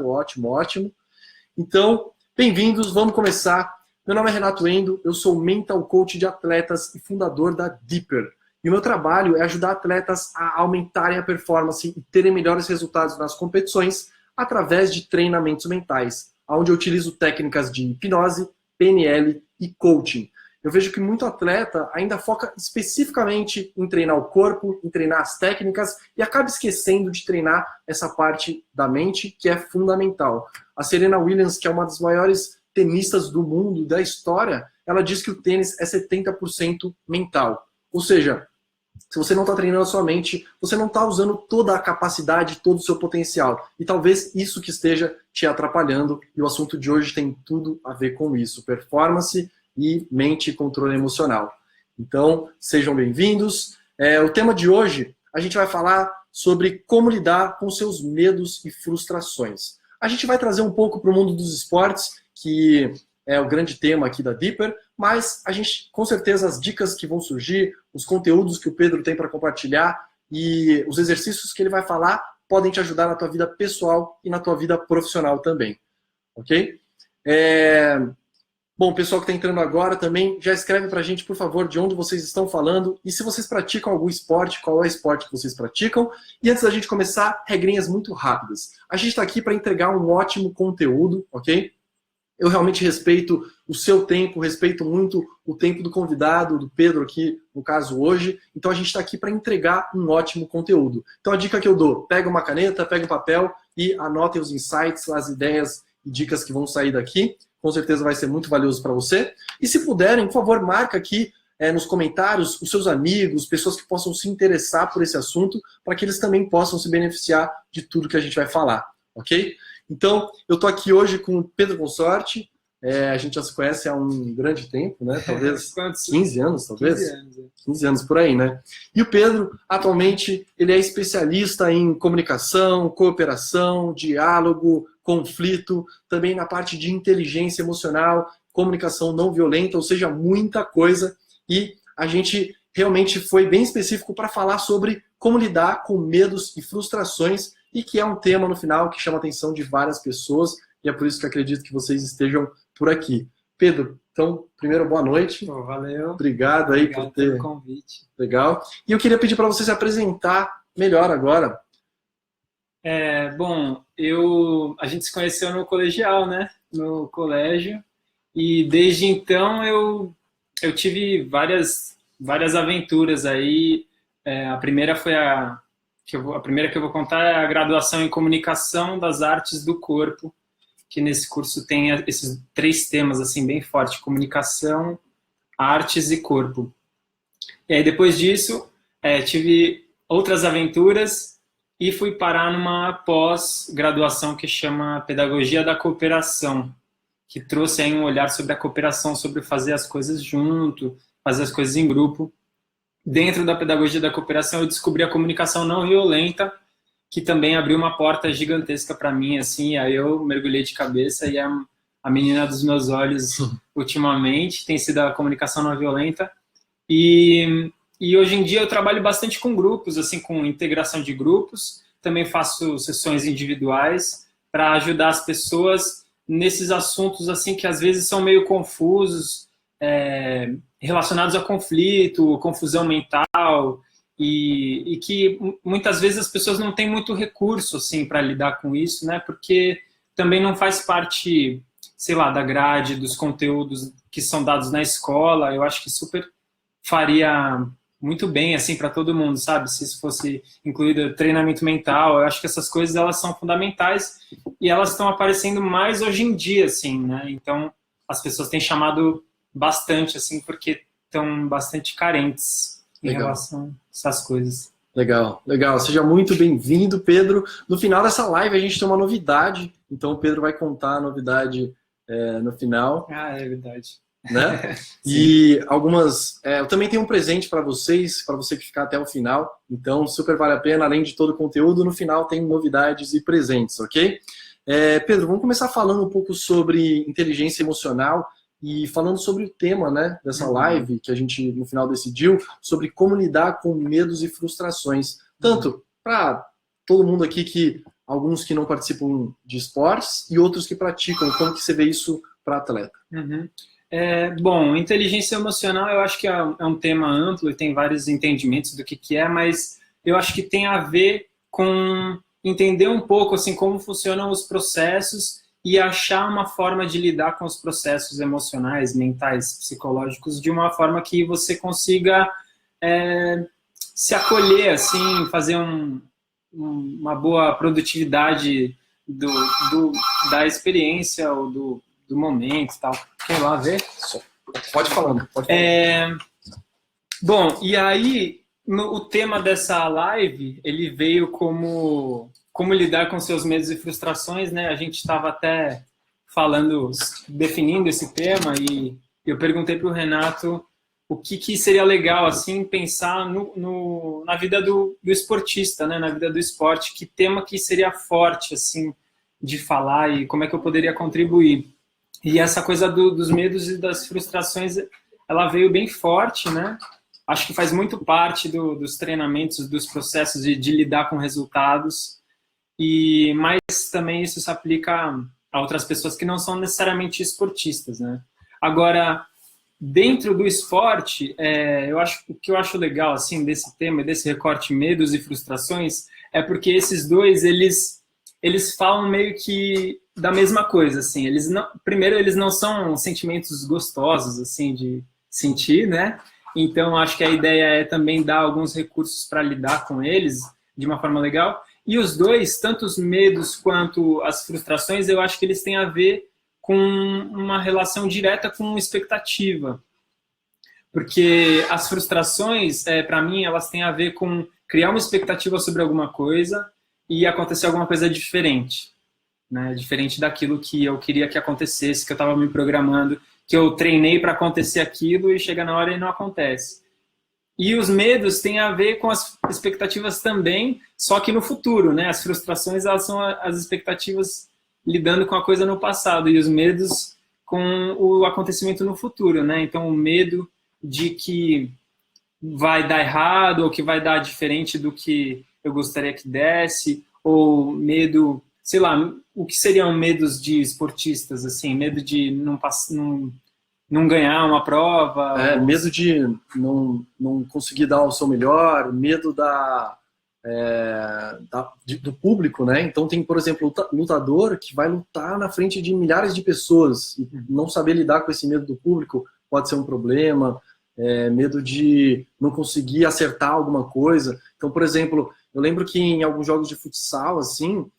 Ótimo, ótimo. Então, bem-vindos, vamos começar. Meu nome é Renato Endo, eu sou Mental Coach de atletas e fundador da Deeper. E o meu trabalho é ajudar atletas a aumentarem a performance e terem melhores resultados nas competições através de treinamentos mentais, onde eu utilizo técnicas de hipnose, PNL e coaching. Eu vejo que muito atleta ainda foca especificamente em treinar o corpo, em treinar as técnicas e acaba esquecendo de treinar essa parte da mente que é fundamental. A Serena Williams, que é uma das maiores tenistas do mundo, da história, ela diz que o tênis é 70% mental. Ou seja, se você não está treinando a sua mente, você não está usando toda a capacidade, todo o seu potencial. E talvez isso que esteja te atrapalhando. E o assunto de hoje tem tudo a ver com isso. Performance e mente e controle emocional. Então, sejam bem-vindos. O tema de hoje, a gente vai falar sobre como lidar com seus medos e frustrações. A gente vai trazer um pouco para o mundo dos esportes, que é o grande tema aqui da Deeper, mas a gente, com certeza, as dicas que vão surgir, os conteúdos que o Pedro tem para compartilhar e os exercícios que ele vai falar podem te ajudar na tua vida pessoal e na tua vida profissional também. Ok? Bom, o pessoal que está entrando agora também, já escreve para a gente, por favor, de onde vocês estão falando e se vocês praticam algum esporte, qual é o esporte que vocês praticam. E antes da gente começar, regrinhas muito rápidas. A gente está aqui para entregar um ótimo conteúdo, ok? Eu realmente respeito o seu tempo, respeito muito o tempo do convidado, do Pedro aqui, no caso hoje. Então a gente está aqui para entregar um ótimo conteúdo. Então a dica que eu dou, pega uma caneta, pega um papel e anotem os insights, as ideias e dicas que vão sair daqui. Com certeza vai ser muito valioso para você. E se puderem, por favor, marca aqui nos comentários os seus amigos, pessoas que possam se interessar por esse assunto, para que eles também possam se beneficiar de tudo que a gente vai falar, ok? Então, eu estou aqui hoje com o Pedro Consorte. A gente já se conhece há um grande tempo, né? Talvez 15 anos, talvez? 15 anos, 15 anos por aí, né? E o Pedro, atualmente, ele é especialista em comunicação, cooperação, diálogo, conflito, também na parte de inteligência emocional, comunicação não violenta, ou seja, muita coisa. E a gente realmente foi bem específico para falar sobre como lidar com medos e frustrações, e que é um tema no final que chama a atenção de várias pessoas, e é por isso que acredito que vocês estejam por aqui. Pedro, então, primeiro, boa noite. Valeu. Obrigado aí por ter... pelo convite. Legal. E eu queria pedir para você se apresentar melhor agora. Bom, a gente se conheceu no colegial, né? No colégio. E desde então eu tive várias aventuras aí. A primeira foi a primeira que eu vou contar é a graduação em Comunicação das Artes do Corpo, que nesse curso tem esses 3 temas assim bem fortes: comunicação, artes e corpo. E aí depois disso tive outras aventuras e fui parar numa pós-graduação que chama Pedagogia da Cooperação, que trouxe aí um olhar sobre a cooperação, sobre fazer as coisas junto, fazer as coisas em grupo. Dentro da pedagogia da cooperação, eu descobri a comunicação não violenta, que também abriu uma porta gigantesca para mim, assim, aí eu mergulhei de cabeça e a menina dos meus olhos ultimamente tem sido a comunicação não violenta. E hoje em dia eu trabalho bastante com grupos, assim, com integração de grupos, também faço sessões individuais para ajudar as pessoas nesses assuntos, assim, que às vezes são meio confusos, relacionados a conflito, confusão mental, e que muitas vezes as pessoas não têm muito recurso assim, para lidar com isso, né? Porque também não faz parte, sei lá, da grade, dos conteúdos que são dados na escola. Eu acho que super faria muito bem assim, para todo mundo, sabe? Se isso fosse incluído treinamento mental, eu acho que essas coisas elas são fundamentais e elas estão aparecendo mais hoje em dia, assim, né? Então, as pessoas têm chamado bastante, assim, porque estão bastante carentes em relação a essas coisas. Legal, legal. Seja muito bem-vindo, Pedro. No final dessa live a gente tem uma novidade, então o Pedro vai contar a novidade no final. Ah, é verdade. Né? E algumas... eu também tenho um presente para vocês, para você que ficar até o final, então super vale a pena, além de todo o conteúdo, no final tem novidades e presentes, ok? Pedro, vamos começar falando um pouco sobre inteligência emocional e falando sobre o tema, né, dessa live que a gente no final decidiu, sobre como lidar com medos e frustrações. Tanto para todo mundo aqui que alguns que não participam de esportes e outros que praticam. Como que você vê isso para atleta? Uhum. Bom, inteligência emocional eu acho que é um tema amplo e tem vários entendimentos do que é, mas eu acho que tem a ver com entender um pouco assim como funcionam os processos e achar uma forma de lidar com os processos emocionais, mentais, psicológicos de uma forma que você consiga se acolher, assim, fazer uma boa produtividade da experiência ou do momento e tal. Quer ir lá ver? Pode falar. Pode falar. Bom, e aí o tema dessa live, ele veio como lidar com seus medos e frustrações, né? A gente estava até definindo esse tema e eu perguntei para o Renato o que seria legal, assim, pensar na vida do esportista, né? Na vida do esporte, que tema que seria forte, assim, de falar e como é que eu poderia contribuir. E essa coisa dos medos e das frustrações, ela veio bem forte, né? Acho que faz muito parte dos treinamentos, dos processos de lidar com resultados, mas também isso se aplica a outras pessoas que não são necessariamente esportistas, né? Agora, dentro do esporte, o que eu acho legal assim, desse tema, desse recorte medos e frustrações, é porque esses dois, eles falam meio que da mesma coisa, assim. Primeiro, eles não são sentimentos gostosos, assim, de sentir, né? Então, acho que a ideia é também dar alguns recursos para lidar com eles de uma forma legal. E os dois, tanto os medos quanto as frustrações, eu acho que eles têm a ver com uma relação direta com expectativa. Porque as frustrações, para mim, elas têm a ver com criar uma expectativa sobre alguma coisa e acontecer alguma coisa diferente, né? Diferente daquilo que eu queria que acontecesse, que eu estava me programando, que eu treinei para acontecer aquilo e chega na hora e não acontece. E os medos têm a ver com as expectativas também, só que no futuro, né? As frustrações, elas são as expectativas lidando com a coisa no passado e os medos com o acontecimento no futuro, né? Então, o medo de que vai dar errado ou que vai dar diferente do que eu gostaria que desse, ou medo, sei lá, o que seriam medos de esportistas, assim, medo de não ganhar uma prova. Medo de não conseguir dar o seu melhor, medo do público, né? Então tem, por exemplo, lutador que vai lutar na frente de milhares de pessoas e não saber lidar com esse medo do público pode ser um problema. Medo de não conseguir acertar alguma coisa. Então, por exemplo, eu lembro que em alguns jogos de futsal, assim,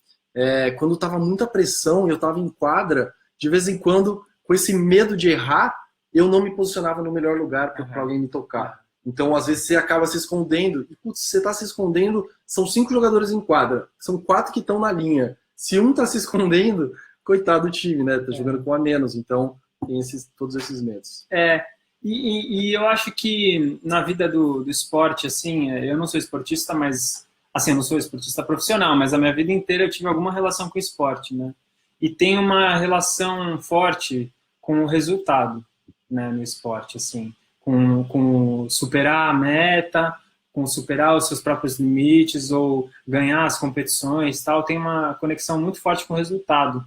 quando tava muita pressão e eu tava em quadra, de vez em quando, com esse medo de errar, eu não me posicionava no melhor lugar para alguém me tocar. Então, às vezes, você acaba se escondendo. E, putz, você tá se escondendo, são 5 jogadores em quadra, são 4 que estão na linha. Se um tá se escondendo, coitado do time, né? Tá jogando com a menos. Então, tem todos esses medos. E eu acho que na vida do esporte, assim, eu não sou esportista, mas, assim, eu não sou esportista profissional, mas a minha vida inteira eu tive alguma relação com o esporte, né? E tem uma relação forte com o resultado, né, no esporte, assim, com superar a meta, com superar os seus próprios limites ou ganhar as competições, tal, tem uma conexão muito forte com o resultado.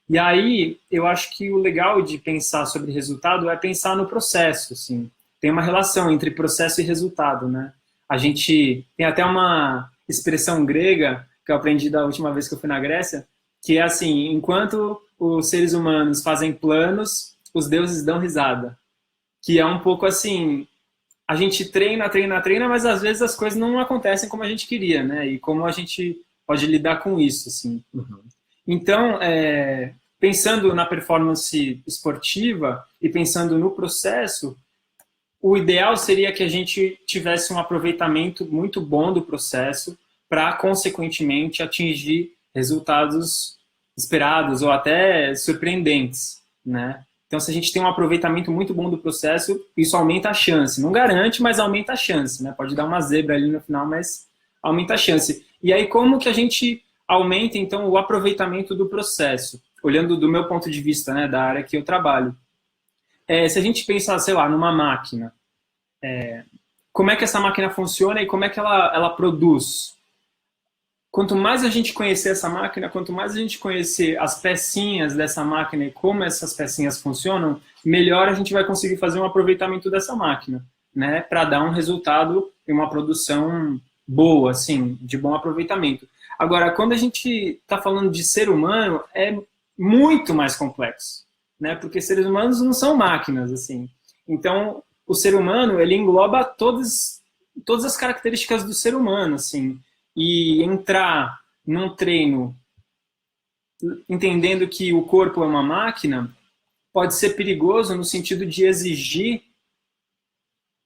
E aí, eu acho que o legal de pensar sobre resultado é pensar no processo, assim. Tem uma relação entre processo e resultado, né? A gente tem até uma expressão grega que eu aprendi da última vez que eu fui na Grécia, que é assim, enquanto os seres humanos fazem planos, os deuses dão risada. Que é um pouco assim, a gente treina, mas às vezes as coisas não acontecem como a gente queria, né? E como a gente pode lidar com isso, assim. Uhum. Então, pensando na performance esportiva e pensando no processo, o ideal seria que a gente tivesse um aproveitamento muito bom do processo para, consequentemente, atingir resultados esperados ou até surpreendentes, né? Então, se a gente tem um aproveitamento muito bom do processo, isso aumenta a chance. Não garante, mas aumenta a chance, né? Pode dar uma zebra ali no final, mas aumenta a chance. E aí, como que a gente aumenta, então, o aproveitamento do processo? Olhando do meu ponto de vista, né, da área que eu trabalho. Se a gente pensar, sei lá, numa máquina, como é que essa máquina funciona e como é que ela produz? quanto mais a gente conhecer essa máquina, quanto mais a gente conhecer as pecinhas dessa máquina e como essas pecinhas funcionam, melhor a gente vai conseguir fazer um aproveitamento dessa máquina, né? Para dar um resultado e uma produção boa, assim, de bom aproveitamento. Agora, quando a gente está falando de ser humano, é muito mais complexo, né? Porque seres humanos não são máquinas, assim. Então, o ser humano, ele engloba todas as características do ser humano, assim. E entrar num treino entendendo que o corpo é uma máquina pode ser perigoso no sentido de exigir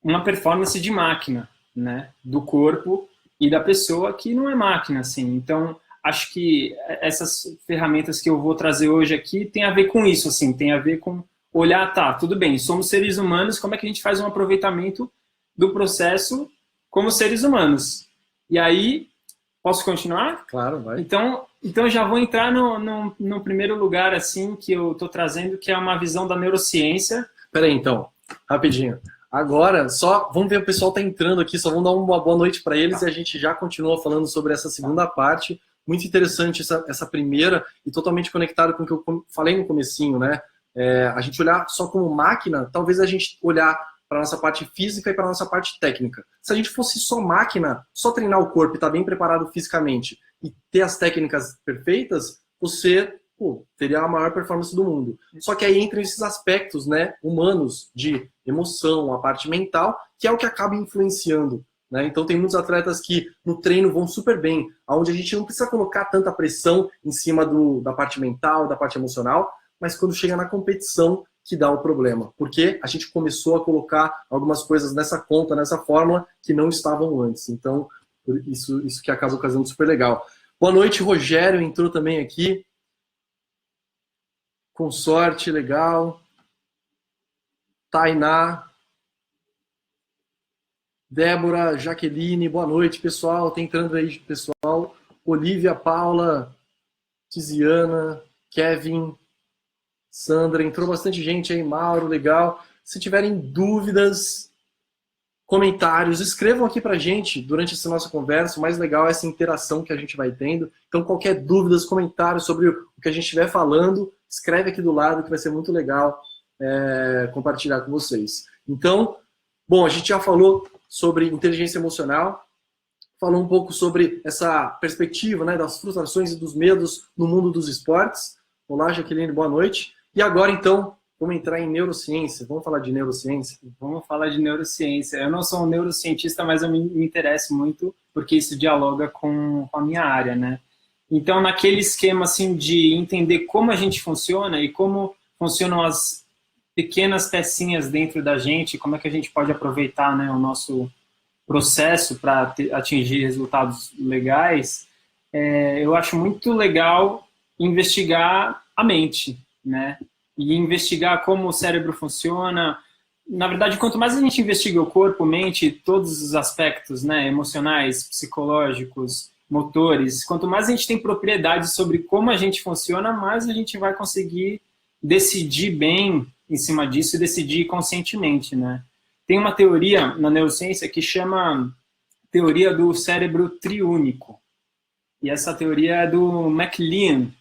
uma performance de máquina, né, do corpo e da pessoa que não é máquina, assim. Então, acho que essas ferramentas que eu vou trazer hoje aqui tem a ver com isso, assim, tem a ver com olhar, tá, tudo bem, somos seres humanos, como é que a gente faz um aproveitamento do processo como seres humanos? E aí, posso continuar? Claro, vai. Então já vou entrar no primeiro lugar assim que eu estou trazendo, que é uma visão da neurociência. Peraí, então, rapidinho. Agora, só vamos ver, o pessoal tá entrando aqui, só vamos dar uma boa noite para eles e a gente já continua falando sobre essa segunda parte. Muito interessante essa primeira e totalmente conectado com o que eu falei no comecinho, né? A gente olhar só como máquina, talvez a gente olhar para a nossa parte física e para a nossa parte técnica. Se a gente fosse só máquina, só treinar o corpo e estar bem preparado fisicamente e ter as técnicas perfeitas, você teria a maior performance do mundo. Só que aí entram esses aspectos, né, humanos, de emoção, a parte mental, que é o que acaba influenciando. Né? Então tem muitos atletas que no treino vão super bem, onde a gente não precisa colocar tanta pressão em cima da parte mental, da parte emocional, mas quando chega na competição que dá o problema. Porque a gente começou a colocar algumas coisas nessa conta, nessa fórmula, que não estavam antes. Então, isso que acaba ocasionando super legal. Boa noite, Rogério entrou também aqui. Com sorte, legal. Tainá. Débora, Jaqueline, boa noite, pessoal. Tá entrando aí, pessoal. Olivia, Paula, Tiziana, Kevin, Sandra, entrou bastante gente aí, Mauro, legal. Se tiverem dúvidas, comentários, escrevam aqui pra gente durante essa nossa conversa. O mais legal é essa interação que a gente vai tendo. Então, qualquer dúvida, comentários sobre o que a gente estiver falando, escreve aqui do lado que vai ser muito legal compartilhar com vocês. Então, bom, a gente já falou sobre inteligência emocional, falou um pouco sobre essa perspectiva, né, das frustrações e dos medos no mundo dos esportes. Olá, Jaqueline, boa noite. E agora, então, vamos entrar em neurociência. Vamos falar de neurociência? Vamos falar de neurociência. Eu não sou um neurocientista, mas eu me interesso muito porque isso dialoga com a minha área, né? Então, naquele esquema assim de entender como a gente funciona e como funcionam as pequenas pecinhas dentro da gente, como é que a gente pode aproveitar, né, o nosso processo para atingir resultados legais, eu acho muito legal investigar a mente, né? E investigar como o cérebro funciona. Na verdade, quanto mais a gente investiga o corpo, mente, todos os aspectos, né, emocionais, psicológicos, motores, quanto mais a gente tem propriedade sobre como a gente funciona, mais a gente vai conseguir decidir bem em cima disso e decidir conscientemente, né? Tem uma teoria na neurociência que chama teoria do cérebro triúnico. E essa teoria é do MacLean,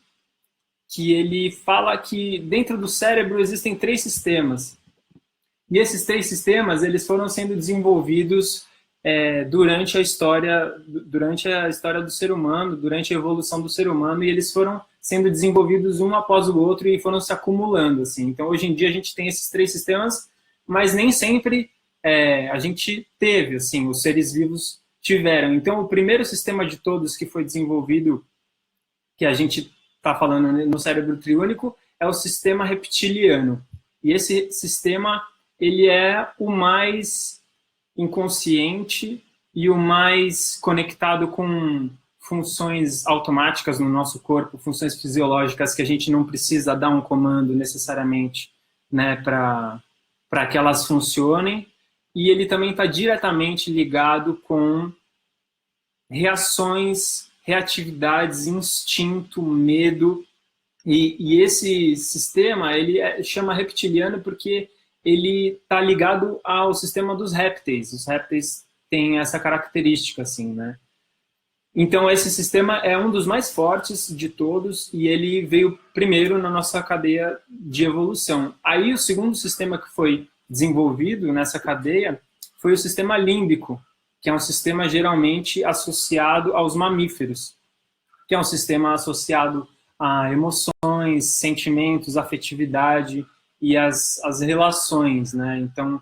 que ele fala que dentro do cérebro existem 3 sistemas. E esses 3 sistemas eles foram sendo desenvolvidos durante a história do ser humano, durante a evolução do ser humano, e eles foram sendo desenvolvidos um após o outro e foram se acumulando, assim. Então, hoje em dia, a gente tem esses 3 sistemas, mas nem sempre a gente teve, assim, os seres vivos tiveram. Então, o primeiro sistema de todos que foi desenvolvido, que a gente está falando no cérebro triúnico, é o sistema reptiliano. E esse sistema, ele é o mais inconsciente e o mais conectado com funções automáticas no nosso corpo, funções fisiológicas que a gente não precisa dar um comando necessariamente, né, para que elas funcionem. E ele também está diretamente ligado com reações, reatividades, instinto, medo. E esse sistema, ele chama reptiliano porque ele está ligado ao sistema dos répteis. Os répteis têm essa característica, assim, né? Então, esse sistema é um dos mais fortes de todos e ele veio primeiro na nossa cadeia de evolução. Aí, o segundo sistema que foi desenvolvido nessa cadeia foi o sistema límbico, que é um sistema geralmente associado aos mamíferos, que é um sistema associado a emoções, sentimentos, afetividade e as relações, né? Então,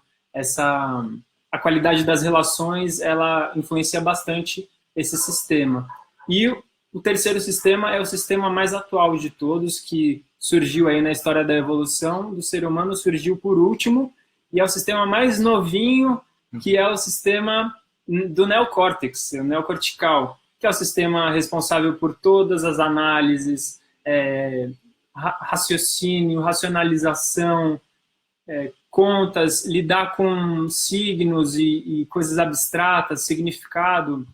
a qualidade das relações, ela influencia bastante esse sistema. E o terceiro sistema é o sistema mais atual de todos, que surgiu aí na história da evolução do ser humano, surgiu por último, e é o sistema mais novinho, que é o sistema do neocórtex, o neocortical, que é o sistema responsável por todas as análises, raciocínio, racionalização, contas, lidar com signos e coisas abstratas, significado,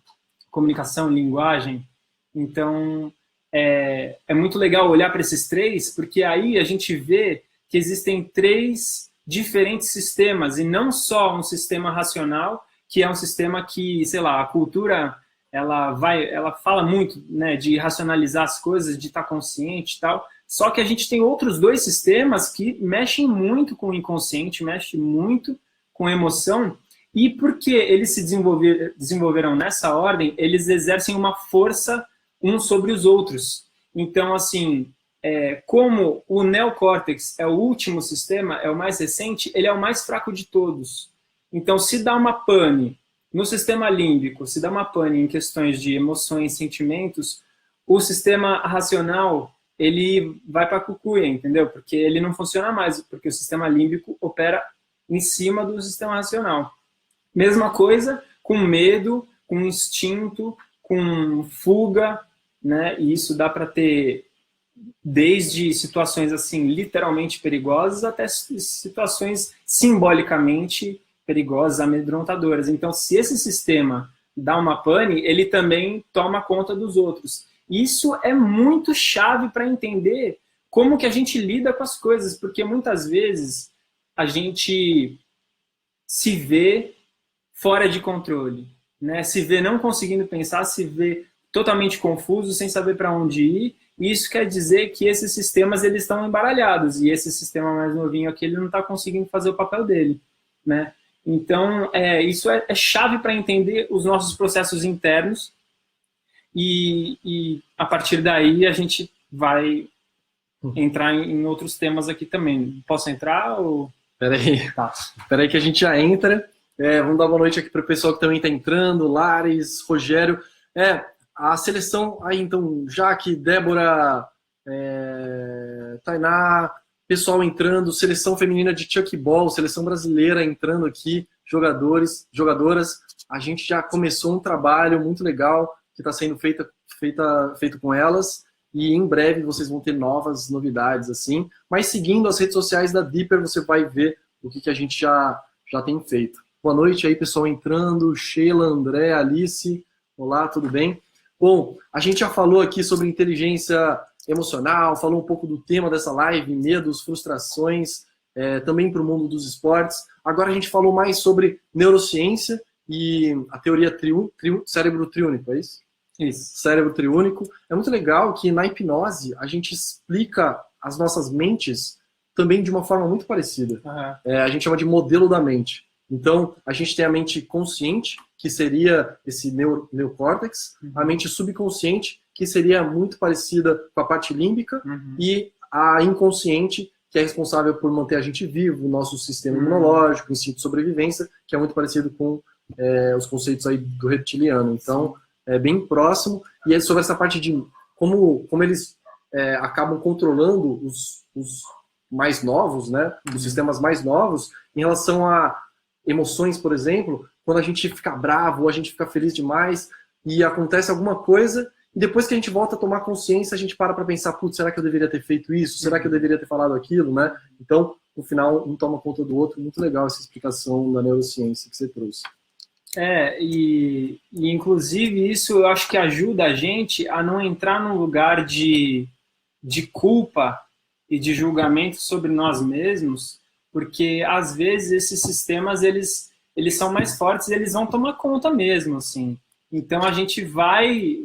comunicação, linguagem. Então, é muito legal olhar para esses três, porque aí a gente vê que existem três diferentes sistemas, e não só um sistema racional, que é um sistema que, sei lá, a cultura, ela fala muito, né, de racionalizar as coisas, de estar consciente e tal, só que a gente tem outros dois sistemas que mexem muito com o inconsciente, mexem muito com a emoção, e porque eles se desenvolveram nessa ordem, eles exercem uma força uns sobre os outros. Então, assim, como o neocórtex é o último sistema, é o mais recente, ele é o mais fraco de todos. Então, se dá uma pane no sistema límbico, se dá uma pane em questões de emoções, sentimentos, o sistema racional, ele vai para a cucuia, entendeu? Porque ele não funciona mais, porque o sistema límbico opera em cima do sistema racional. Mesma coisa com medo, com instinto, com fuga, né? E isso dá para ter desde situações assim literalmente perigosas até situações simbolicamente perigosas, amedrontadoras. Então, se esse sistema dá uma pane, ele também toma conta dos outros. Isso é muito chave para entender como que a gente lida com as coisas, porque muitas vezes a gente se vê fora de controle, né? Se vê não conseguindo pensar, se vê totalmente confuso, sem saber para onde ir. E isso quer dizer que esses sistemas eles estão embaralhados e esse sistema mais novinho aqui ele não está conseguindo fazer o papel dele, né? Então, isso é chave para entender os nossos processos internos e a partir daí a gente vai entrar em outros temas aqui também. Posso entrar? Ou... Peraí, tá. Peraí que a gente já entra. Vamos dar boa noite aqui para o pessoal que também está entrando, Lares, Rogério. A seleção aí, então, Jaque, Débora, Tainá, pessoal entrando, seleção feminina de chuckball, seleção brasileira entrando aqui, jogadores, jogadoras. A gente já começou um trabalho muito legal que está sendo feito com elas e em breve vocês vão ter novas novidades, assim. Mas seguindo as redes sociais da Deeper, você vai ver o que a gente já tem feito. Boa noite aí, pessoal entrando, Sheila, André, Alice, olá, tudo bem? Bom, a gente já falou aqui sobre inteligência emocional, falou um pouco do tema dessa live, medos, frustrações, também para o mundo dos esportes. Agora a gente falou mais sobre neurociência e a teoria cérebro triúnico, é isso? Isso. Cérebro triúnico. É muito legal que na hipnose a gente explica as nossas mentes também de uma forma muito parecida. Uhum. A gente chama de modelo da mente. Então, a gente tem a mente consciente, que seria esse neocórtex, a mente subconsciente, que seria muito parecida com a parte límbica, e a inconsciente, que é responsável por manter a gente vivo, o nosso sistema imunológico, o instinto de sobrevivência, que é muito parecido com os conceitos aí do reptiliano. Então, é bem próximo, e é sobre essa parte de como eles acabam controlando os mais novos, né, os sistemas mais novos, em relação a emoções, por exemplo, quando a gente fica bravo ou a gente fica feliz demais e acontece alguma coisa, e depois que a gente volta a tomar consciência, a gente para pensar, putz, será que eu deveria ter feito isso? Será que eu deveria ter falado aquilo, né? Então, no final, um toma conta do outro. Muito legal essa explicação da neurociência que você trouxe. E inclusive isso eu acho que ajuda a gente a não entrar num lugar de culpa e de julgamento sobre nós mesmos, porque às vezes esses sistemas eles são mais fortes e eles vão tomar conta mesmo, assim. Então a gente vai,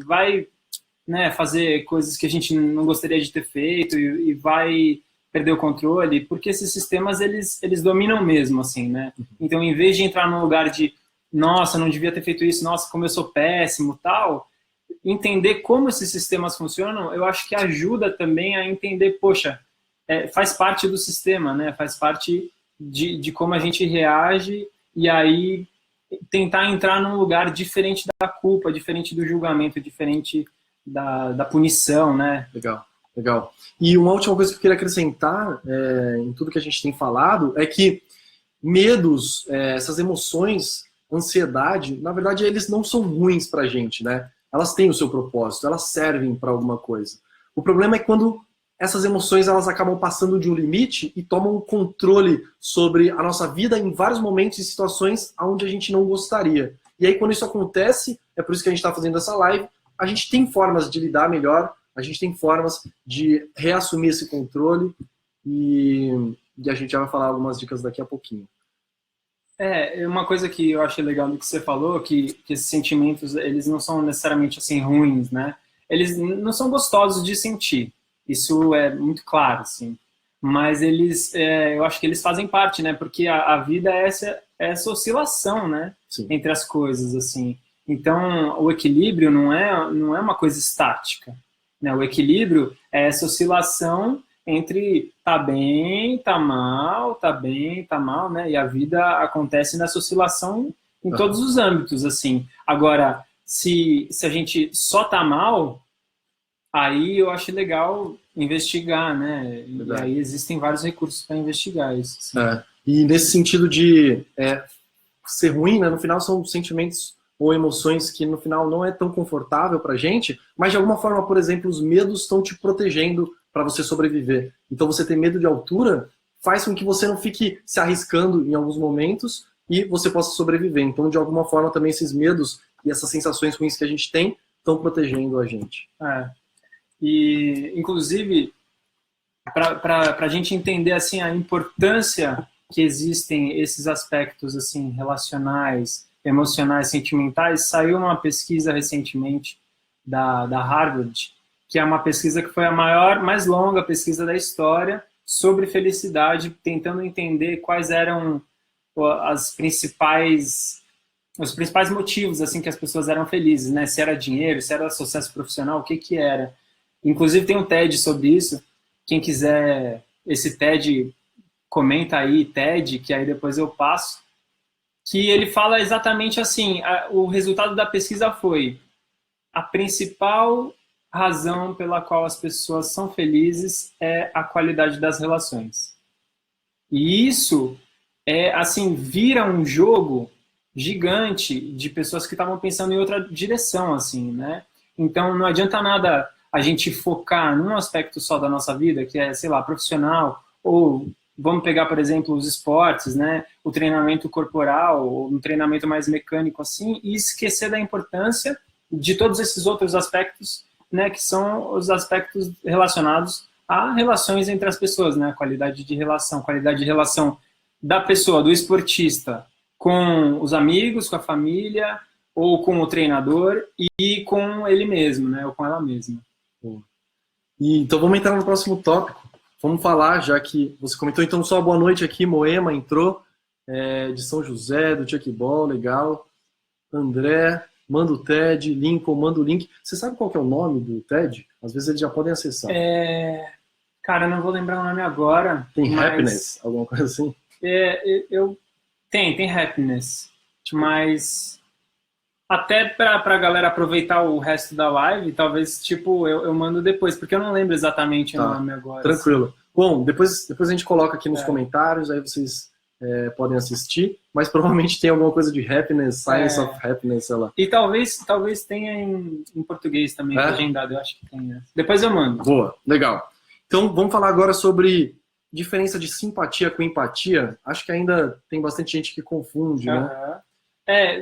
né, fazer coisas que a gente não gostaria de ter feito e vai perder o controle, porque esses sistemas, eles dominam mesmo, assim, né? Então, em vez de entrar num lugar de, nossa, não devia ter feito isso, nossa, como eu sou péssimo, tal, entender como esses sistemas funcionam, eu acho que ajuda também a entender, poxa, faz parte do sistema, né? Faz parte de como a gente reage e aí tentar entrar num lugar diferente da culpa, diferente do julgamento, diferente da punição, né? Legal, legal. E uma última coisa que eu queria acrescentar em tudo que a gente tem falado é que medos, essas emoções, ansiedade, na verdade, eles não são ruins pra gente, né? Elas têm o seu propósito, elas servem para alguma coisa. O problema é quando essas emoções elas acabam passando de um limite e tomam controle sobre a nossa vida em vários momentos e situações onde a gente não gostaria. E aí, quando isso acontece, é por isso que a gente está fazendo essa live, a gente tem formas de lidar melhor, a gente tem formas de reassumir esse controle e a gente já vai falar algumas dicas daqui a pouquinho. Uma coisa que eu achei legal do que você falou, que esses sentimentos, eles não são necessariamente assim ruins, né? Eles não são gostosos de sentir. Isso é muito claro, assim. Mas eu acho que eles fazem parte, né? Porque a vida é essa oscilação, né? Sim. Entre as coisas, assim. Então, o equilíbrio não é uma coisa estática, né? O equilíbrio é essa oscilação entre tá bem, tá mal, tá bem, tá mal, né? E a vida acontece nessa oscilação em todos os âmbitos, assim. Agora, se a gente só tá mal, aí eu acho legal investigar, né? E aí existem vários recursos para investigar isso. Assim. E nesse sentido de ser ruim, né? No final são sentimentos ou emoções que no final não é tão confortável pra gente, mas de alguma forma, por exemplo, os medos estão te protegendo para você sobreviver. Então você ter medo de altura faz com que você não fique se arriscando em alguns momentos e você possa sobreviver. Então, de alguma forma, também esses medos e essas sensações ruins que a gente tem estão protegendo a gente. E, inclusive, para a gente entender assim, a importância que existem esses aspectos assim, relacionais, emocionais, sentimentais, saiu uma pesquisa recentemente da Harvard, que é uma pesquisa que foi a mais longa pesquisa da história sobre felicidade, tentando entender quais eram os principais motivos assim que as pessoas eram felizes, né? Se era dinheiro, se era sucesso profissional, o que era. Inclusive tem um TED sobre isso. Quem quiser esse TED, comenta aí, TED, que aí depois eu passo. Que ele fala exatamente assim, o resultado da pesquisa foi a principal razão pela qual as pessoas são felizes é a qualidade das relações. E isso assim, vira um jogo gigante de pessoas que estavam pensando em outra direção, assim, né? Então não adianta nada a gente focar num aspecto só da nossa vida, que é, sei lá, profissional, ou vamos pegar, por exemplo, os esportes, né? O treinamento corporal, ou um treinamento mais mecânico, assim, e esquecer da importância de todos esses outros aspectos, né? Que são os aspectos relacionados a relações entre as pessoas, né? Qualidade de relação da pessoa, do esportista, com os amigos, com a família, ou com o treinador e com ele mesmo, né? Ou com ela mesma. E, então vamos entrar no próximo tópico. Vamos falar, já que você comentou, então só boa noite aqui, Moema entrou, de São José, do Chuck Ball, legal. André, manda o TED, Lincoln, manda o link. Você sabe qual que é o nome do TED? Às vezes eles já podem acessar. Cara, eu não vou lembrar o nome agora. Tem Happiness, alguma coisa assim? Tem Happiness, mas até para a galera aproveitar o resto da live, talvez tipo eu mando depois, porque eu não lembro exatamente o nome agora. Tranquilo. Assim. Bom, depois a gente coloca aqui nos comentários, aí vocês podem assistir, mas provavelmente tem alguma coisa de Happiness, Science of Happiness, sei lá. E talvez tenha em português também, legendado, eu acho que tem. Depois eu mando. Boa, legal. Então vamos falar agora sobre diferença de simpatia com empatia. Acho que ainda tem bastante gente que confunde, né?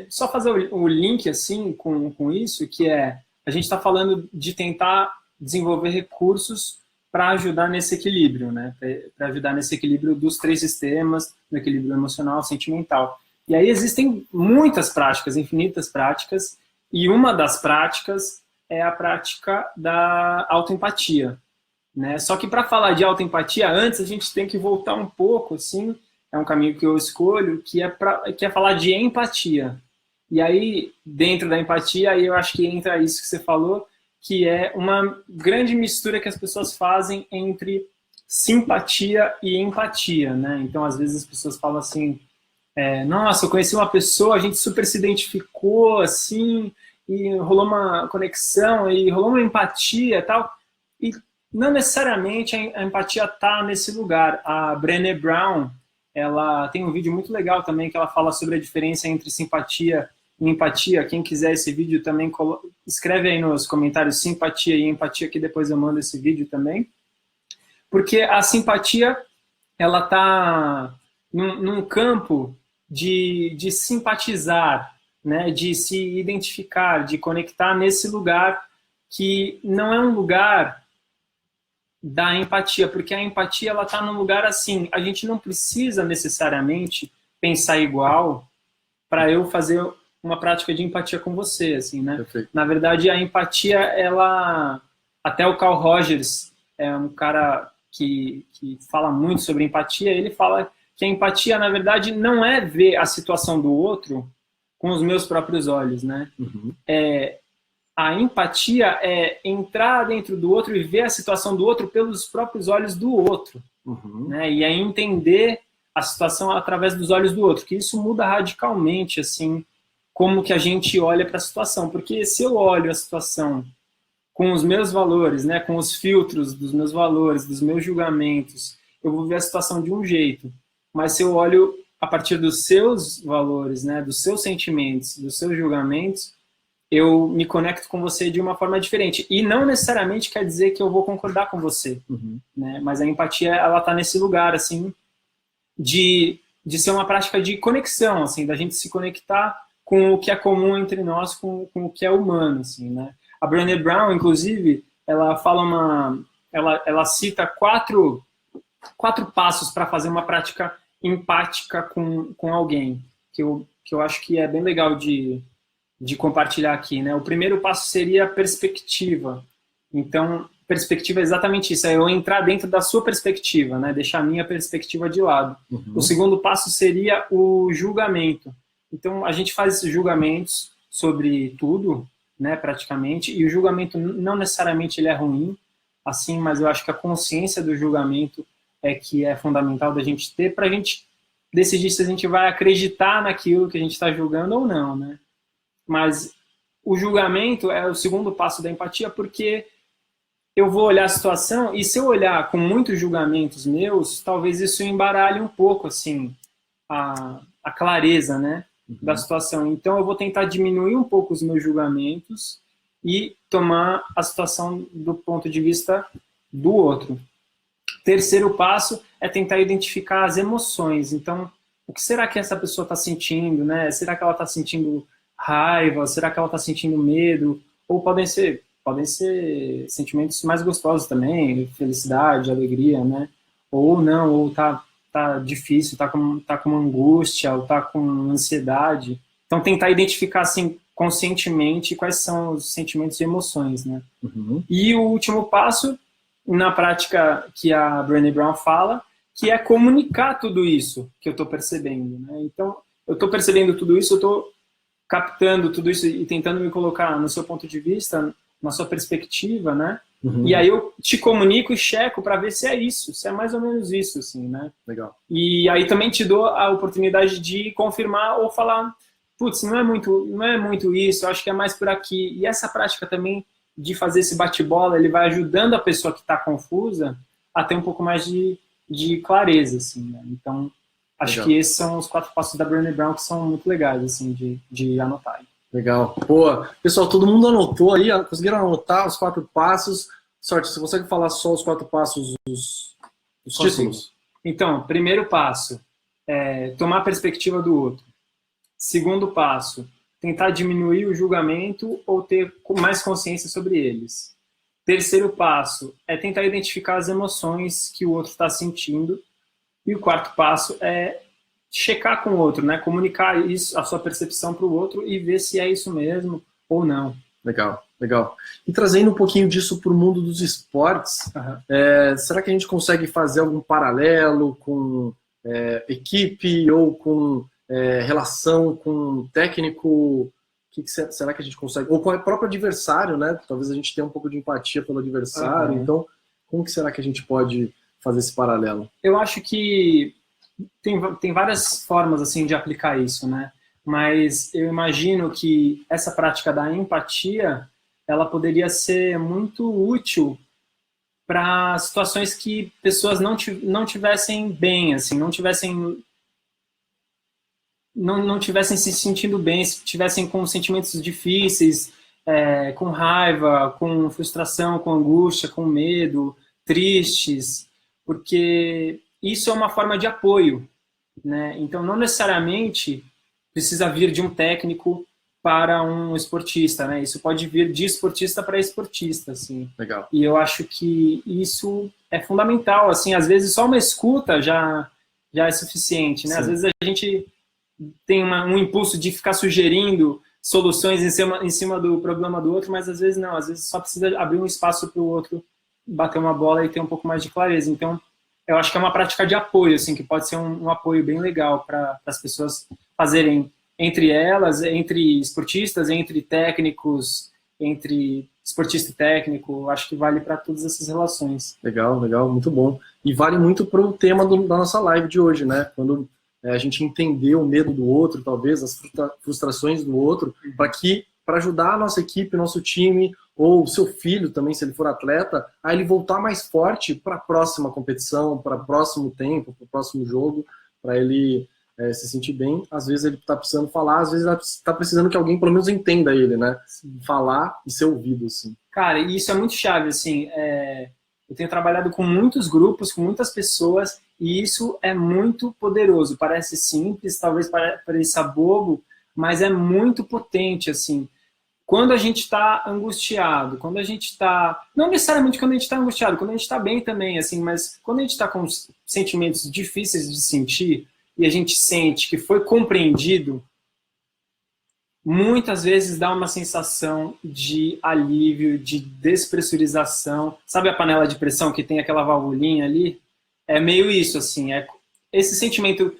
Só fazer o link assim com isso, que a gente está falando de tentar desenvolver recursos para ajudar nesse equilíbrio, né? Para ajudar nesse equilíbrio dos três sistemas, no equilíbrio emocional, sentimental. E aí existem muitas práticas, infinitas práticas, E uma das práticas é a prática da autoempatia, né? Só que para falar de autoempatia, antes a gente tem que voltar um pouco, assim, é um caminho que eu escolho, que é falar de empatia. E aí, dentro da empatia, aí eu acho que entra isso que você falou, que é uma grande mistura que as pessoas fazem entre simpatia e empatia, né? Então, às vezes as pessoas falam assim, nossa, eu conheci uma pessoa, a gente super se identificou, assim, e rolou uma conexão, e rolou uma empatia e tal. E não necessariamente a empatia está nesse lugar. A Brené Brown, ela tem um vídeo muito legal também, que ela fala sobre a diferença entre simpatia e empatia. Quem quiser esse vídeo também, escreve aí nos comentários simpatia e empatia, que depois eu mando esse vídeo também. Porque a simpatia, ela está num campo de simpatizar, né, de se identificar, de conectar nesse lugar que não é um lugar da empatia, porque a empatia ela está num lugar assim, a gente não precisa necessariamente pensar igual para eu fazer uma prática de empatia com você, assim, né? Perfeito. Na verdade, a empatia, ela... Até o Carl Rogers é um cara que fala muito sobre empatia, ele fala que a empatia, na verdade, não é ver a situação do outro com os meus próprios olhos, né? Uhum. A empatia é entrar dentro do outro e ver a situação do outro pelos próprios olhos do outro, Uhum. né? E é entender a situação através dos olhos do outro, que isso muda radicalmente, assim, como que a gente olha para a situação. Porque se eu olho a situação com os meus valores, né, com os filtros dos meus valores, dos meus julgamentos, eu vou ver a situação de um jeito. Mas se eu olho a partir dos seus valores, né, dos seus sentimentos, dos seus julgamentos, eu me conecto com você de uma forma diferente. E não necessariamente quer dizer que eu vou concordar com você, né? Mas a empatia, ela está nesse lugar, assim, de ser uma prática de conexão, assim, da gente se conectar com o que é comum entre nós, com o que é humano, assim, né? A Brené Brown, inclusive, ela fala ela cita quatro passos para fazer uma prática empática com alguém, que eu acho que é bem legal de compartilhar aqui, né? O primeiro passo seria a perspectiva. Então, perspectiva é exatamente isso, é eu entrar dentro da sua perspectiva, né? Deixar a minha perspectiva de lado. Uhum. O segundo passo seria o julgamento. Então, a gente faz esses julgamentos sobre tudo, né, praticamente, e o julgamento não necessariamente ele é ruim, assim, mas eu acho que a consciência do julgamento é que é fundamental da gente ter para a gente decidir se a gente vai acreditar naquilo que a gente está julgando ou não, né? Mas o julgamento é o segundo passo da empatia, porque eu vou olhar a situação e se eu olhar com muitos julgamentos meus, talvez isso embaralhe um pouco, assim, a clareza, né, da situação. Então eu vou tentar diminuir um pouco os meus julgamentos e tomar a situação do ponto de vista do outro. Terceiro passo é tentar identificar as emoções. Então, o que será que essa pessoa está sentindo, né? Será que ela está sentindo raiva? Será que ela está sentindo medo? Ou podem ser sentimentos mais gostosos também, felicidade, alegria, né? Ou não, ou tá difícil, tá com angústia, ou tá com ansiedade. Então, tentar identificar, assim, conscientemente quais são os sentimentos e emoções, né? Uhum. E o último passo, na prática que a Brené Brown fala, que é comunicar tudo isso que eu estou percebendo, né? Então, eu estou percebendo tudo isso, eu estou captando tudo isso e tentando me colocar no seu ponto de vista, na sua perspectiva, né? Uhum. E aí eu te comunico e checo para ver se é isso, se é mais ou menos isso, assim, né? Legal. E aí também te dou a oportunidade de confirmar ou falar, putz, não é muito isso, eu acho que é mais por aqui. E essa prática também de fazer esse bate-bola, ele vai ajudando a pessoa que está confusa a ter um pouco mais de clareza, assim, né? Então, acho Legal. que esses são os 4 passos da Brené Brown que são muito legais, assim, de anotar. Legal. Boa. Pessoal, todo mundo anotou aí? Conseguiram anotar os 4 passos? Sorte, você consegue falar só os 4 passos, os títulos? Então, primeiro passo é tomar a perspectiva do outro. Segundo passo, tentar diminuir o julgamento ou ter mais consciência sobre eles. Terceiro passo é tentar identificar as emoções que o outro está sentindo. E o quarto passo é checar com o outro, né? Comunicar isso, a sua percepção para o outro e ver se é isso mesmo ou não. Legal, legal. E trazendo um pouquinho disso para o mundo dos esportes, será que a gente consegue fazer algum paralelo com equipe ou com relação com técnico? Será que a gente consegue? Ou com o próprio adversário, né? Talvez a gente tenha um pouco de empatia pelo adversário. Então, como que será que a gente pode fazer esse paralelo? Eu acho que tem várias formas assim de aplicar isso, né? Mas eu imagino que essa prática da empatia, ela poderia ser muito útil para situações que pessoas não tivessem bem, assim, não tivessem se sentindo bem, se tivessem com sentimentos difíceis, com raiva, com frustração, com angústia, com medo, tristes, porque isso é uma forma de apoio, né? Então, não necessariamente precisa vir de um técnico para um esportista, né? Isso pode vir de esportista para esportista, assim. Legal. E eu acho que isso é fundamental, assim, às vezes só uma escuta já é suficiente, né? Sim. Às vezes a gente tem um impulso de ficar sugerindo soluções em cima do problema do outro, mas às vezes não, às vezes só precisa abrir um espaço para o outro bater uma bola e ter um pouco mais de clareza. Então, eu acho que é uma prática de apoio, assim, que pode ser um apoio bem legal para as pessoas fazerem entre elas, entre esportistas, entre técnicos, entre esportista e técnico. Acho que vale para todas essas relações. Legal, legal, muito bom. E vale muito para o tema da nossa live de hoje, né? Quando a gente entender o medo do outro, talvez, as frustrações do outro, para ajudar a nossa equipe, nosso time, ou o seu filho também, se ele for atleta, a ele voltar mais forte para a próxima competição, para o próximo tempo, para o próximo jogo, para ele se sentir bem. Às vezes ele está precisando falar, às vezes está precisando que alguém pelo menos entenda ele, né? Falar e ser ouvido, assim. Cara, e isso é muito chave, assim. Eu tenho trabalhado com muitos grupos, com muitas pessoas, e isso é muito poderoso. Parece simples, talvez pareça bobo, mas é muito potente, assim. Quando a gente está angustiado, quando a gente está... Não necessariamente quando a gente está angustiado, quando a gente está bem também, assim, mas quando a gente está com sentimentos difíceis de sentir e a gente sente que foi compreendido, muitas vezes dá uma sensação de alívio, de despressurização. Sabe a panela de pressão que tem aquela valvulinha ali? É meio isso, assim. Esse sentimento,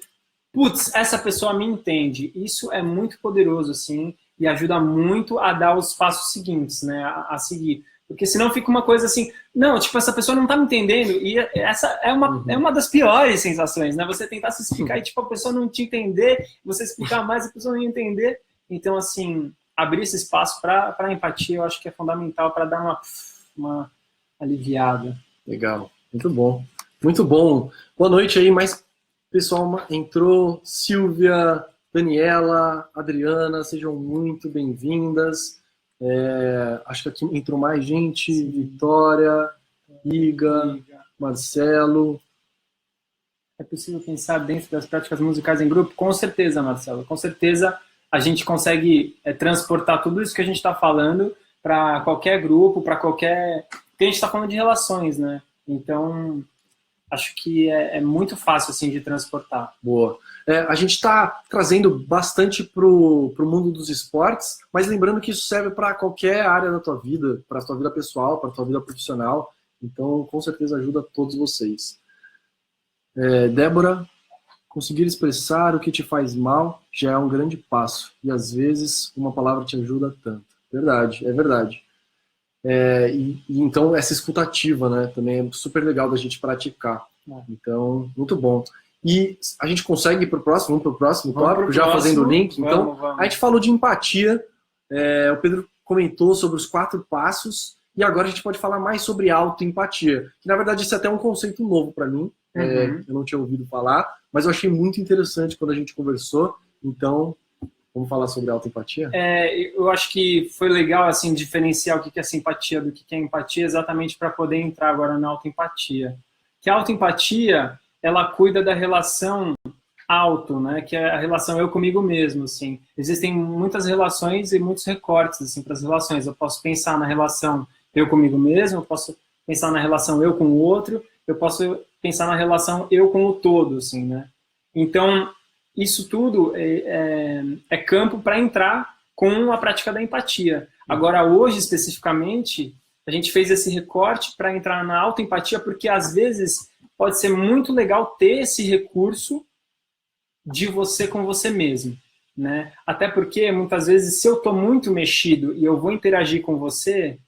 putz, essa pessoa me entende. Isso é muito poderoso, assim, e ajuda muito a dar os passos seguintes, né, a seguir. Porque senão fica uma coisa assim, não, tipo, essa pessoa não tá me entendendo, e essa é uma das piores sensações, né? Você tentar se explicar e, tipo, a pessoa não te entender, você explicar mais, a pessoa não entender. Então, assim, abrir esse espaço para a empatia, eu acho que é fundamental para dar uma aliviada. Legal, muito bom. Muito bom. Boa noite aí, mais pessoal entrou, Silvia, Daniela, Adriana, sejam muito bem-vindas. Acho que aqui entrou mais gente, sim. Vitória, Iga, Marcelo. É possível pensar dentro das práticas musicais em grupo? Com certeza, Marcelo, com certeza a gente consegue transportar tudo isso que a gente está falando para qualquer grupo, para qualquer... Porque a gente está falando de relações, né? Então, acho que é muito fácil, assim, de transportar. Boa. A gente está trazendo bastante para o mundo dos esportes, mas lembrando que isso serve para qualquer área da tua vida, para a tua vida pessoal, para a tua vida profissional. Então, com certeza ajuda todos vocês. Débora, conseguir expressar o que te faz mal já é um grande passo. E às vezes uma palavra te ajuda tanto. Verdade, é verdade. Então essa escutativa, né, também é super legal da gente praticar. Então, muito bom. E a gente consegue ir para o próximo tópico, já fazendo o link. Então, vamos. A gente falou de empatia, o Pedro comentou sobre os 4 passos, e agora a gente pode falar mais sobre autoempatia, que na verdade isso é até um conceito novo para mim. Eu não tinha ouvido falar, mas eu achei muito interessante quando a gente conversou. Então, vamos falar sobre autoempatia? Eu acho que foi legal, assim, diferenciar o que é simpatia do que é empatia, exatamente para poder entrar agora na autoempatia. Que a autoempatia, ela cuida da relação auto, né? Que é a relação eu comigo mesmo, assim. Existem muitas relações e muitos recortes, assim, para as relações. Eu posso pensar na relação eu comigo mesmo, eu posso pensar na relação eu com o outro, eu posso pensar na relação eu com o todo, assim, né? Então, isso tudo é campo para entrar com a prática da empatia. Agora, hoje, especificamente, a gente fez esse recorte para entrar na autoempatia, porque às vezes pode ser muito legal ter esse recurso de você com você mesmo, né? Até porque, muitas vezes, se eu estou muito mexido e eu vou interagir com você,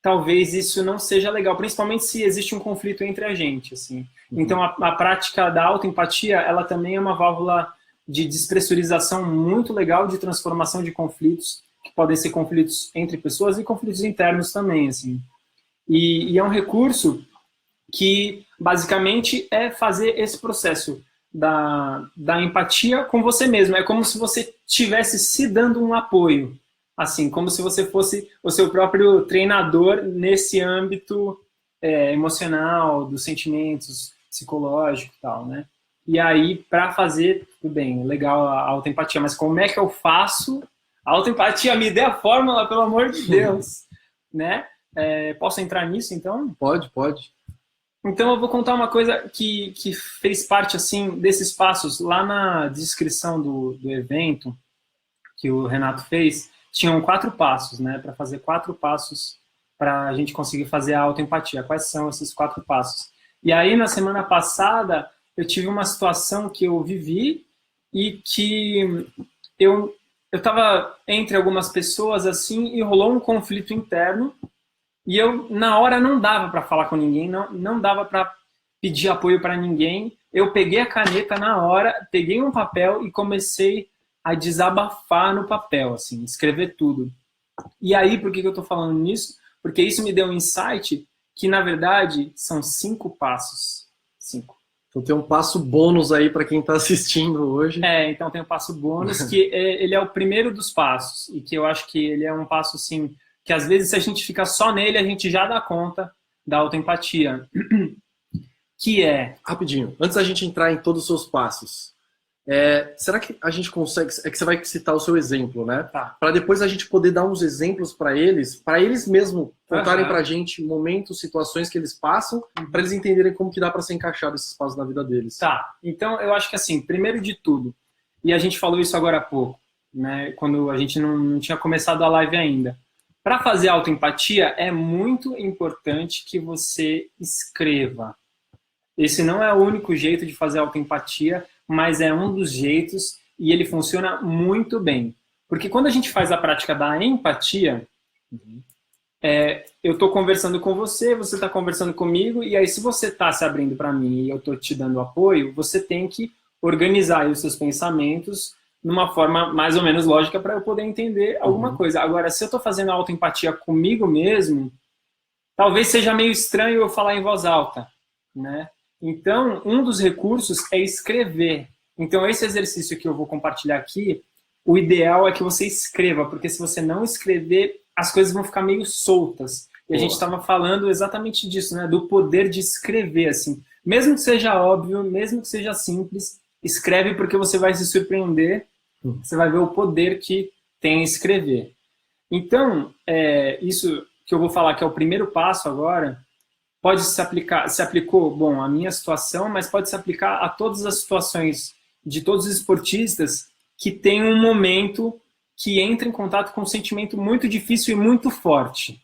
talvez isso não seja legal, principalmente se existe um conflito entre a gente, assim. Então, a prática da autoempatia, ela também é uma válvula de despressurização muito legal, de transformação de conflitos, que podem ser conflitos entre pessoas e conflitos internos também, assim. E é um recurso que, basicamente, é fazer esse processo da empatia com você mesmo. É como se você estivesse se dando um apoio, assim, como se você fosse o seu próprio treinador nesse âmbito emocional, dos sentimentos, psicológico e tal, né? E aí, para fazer, tudo bem, legal a autoempatia, mas como é que eu faço? A autoempatia, me dê a fórmula, pelo amor de Deus, né? Posso entrar nisso, então? Pode, pode. Então, eu vou contar uma coisa que fez parte, assim, desses passos. Lá na descrição do evento que o Renato fez, tinham 4 passos, né? Para fazer 4 passos para a gente conseguir fazer a autoempatia. Quais são esses 4 passos? E aí, na semana passada, eu tive uma situação que eu vivi e que eu estava entre algumas pessoas, assim, e rolou um conflito interno. E eu, na hora, não dava para falar com ninguém, não dava para pedir apoio para ninguém. Eu peguei a caneta na hora, peguei um papel e comecei a desabafar no papel, assim, escrever tudo. E aí, por que eu estou falando nisso? Porque isso me deu um insight que, na verdade, são 5 passos. 5. Então tem um passo bônus aí para quem está assistindo hoje. Então tem um passo bônus, que ele é o primeiro dos passos. E que eu acho que ele é um passo, assim, que às vezes se a gente fica só nele, a gente já dá conta da autoempatia. Que é... Rapidinho, antes da gente entrar em todos os seus passos, será que a gente consegue... É que você vai citar o seu exemplo, né? Tá. Para depois a gente poder dar uns exemplos para eles mesmo contarem para a gente momentos, situações que eles passam, para eles entenderem como que dá para ser encaixado esses passos na vida deles. Tá, então eu acho que assim, primeiro de tudo, e a gente falou isso agora há pouco, né? Quando a gente não tinha começado a live ainda. Para fazer autoempatia, é muito importante que você escreva. Esse não é o único jeito de fazer autoempatia, mas é um dos jeitos e ele funciona muito bem. Porque quando a gente faz a prática da empatia, eu estou conversando com você, você está conversando comigo, e aí se você está se abrindo para mim e eu estou te dando apoio, você tem que organizar aí os seus pensamentos numa forma mais ou menos lógica para eu poder entender alguma coisa. Agora, se eu estou fazendo autoempatia comigo mesmo, talvez seja meio estranho eu falar em voz alta, né? Então, um dos recursos é escrever. Então, esse exercício que eu vou compartilhar aqui, o ideal é que você escreva, porque se você não escrever, as coisas vão ficar meio soltas. E a gente estava falando exatamente disso, né? Do poder de escrever, assim. Mesmo que seja óbvio, mesmo que seja simples, escreve porque você vai se surpreender, você vai ver o poder que tem escrever. Então, isso que eu vou falar que é o primeiro passo agora, pode se aplicar, se aplicou, bom, à minha situação, mas pode se aplicar a todas as situações de todos os esportistas que têm um momento que entra em contato com um sentimento muito difícil e muito forte.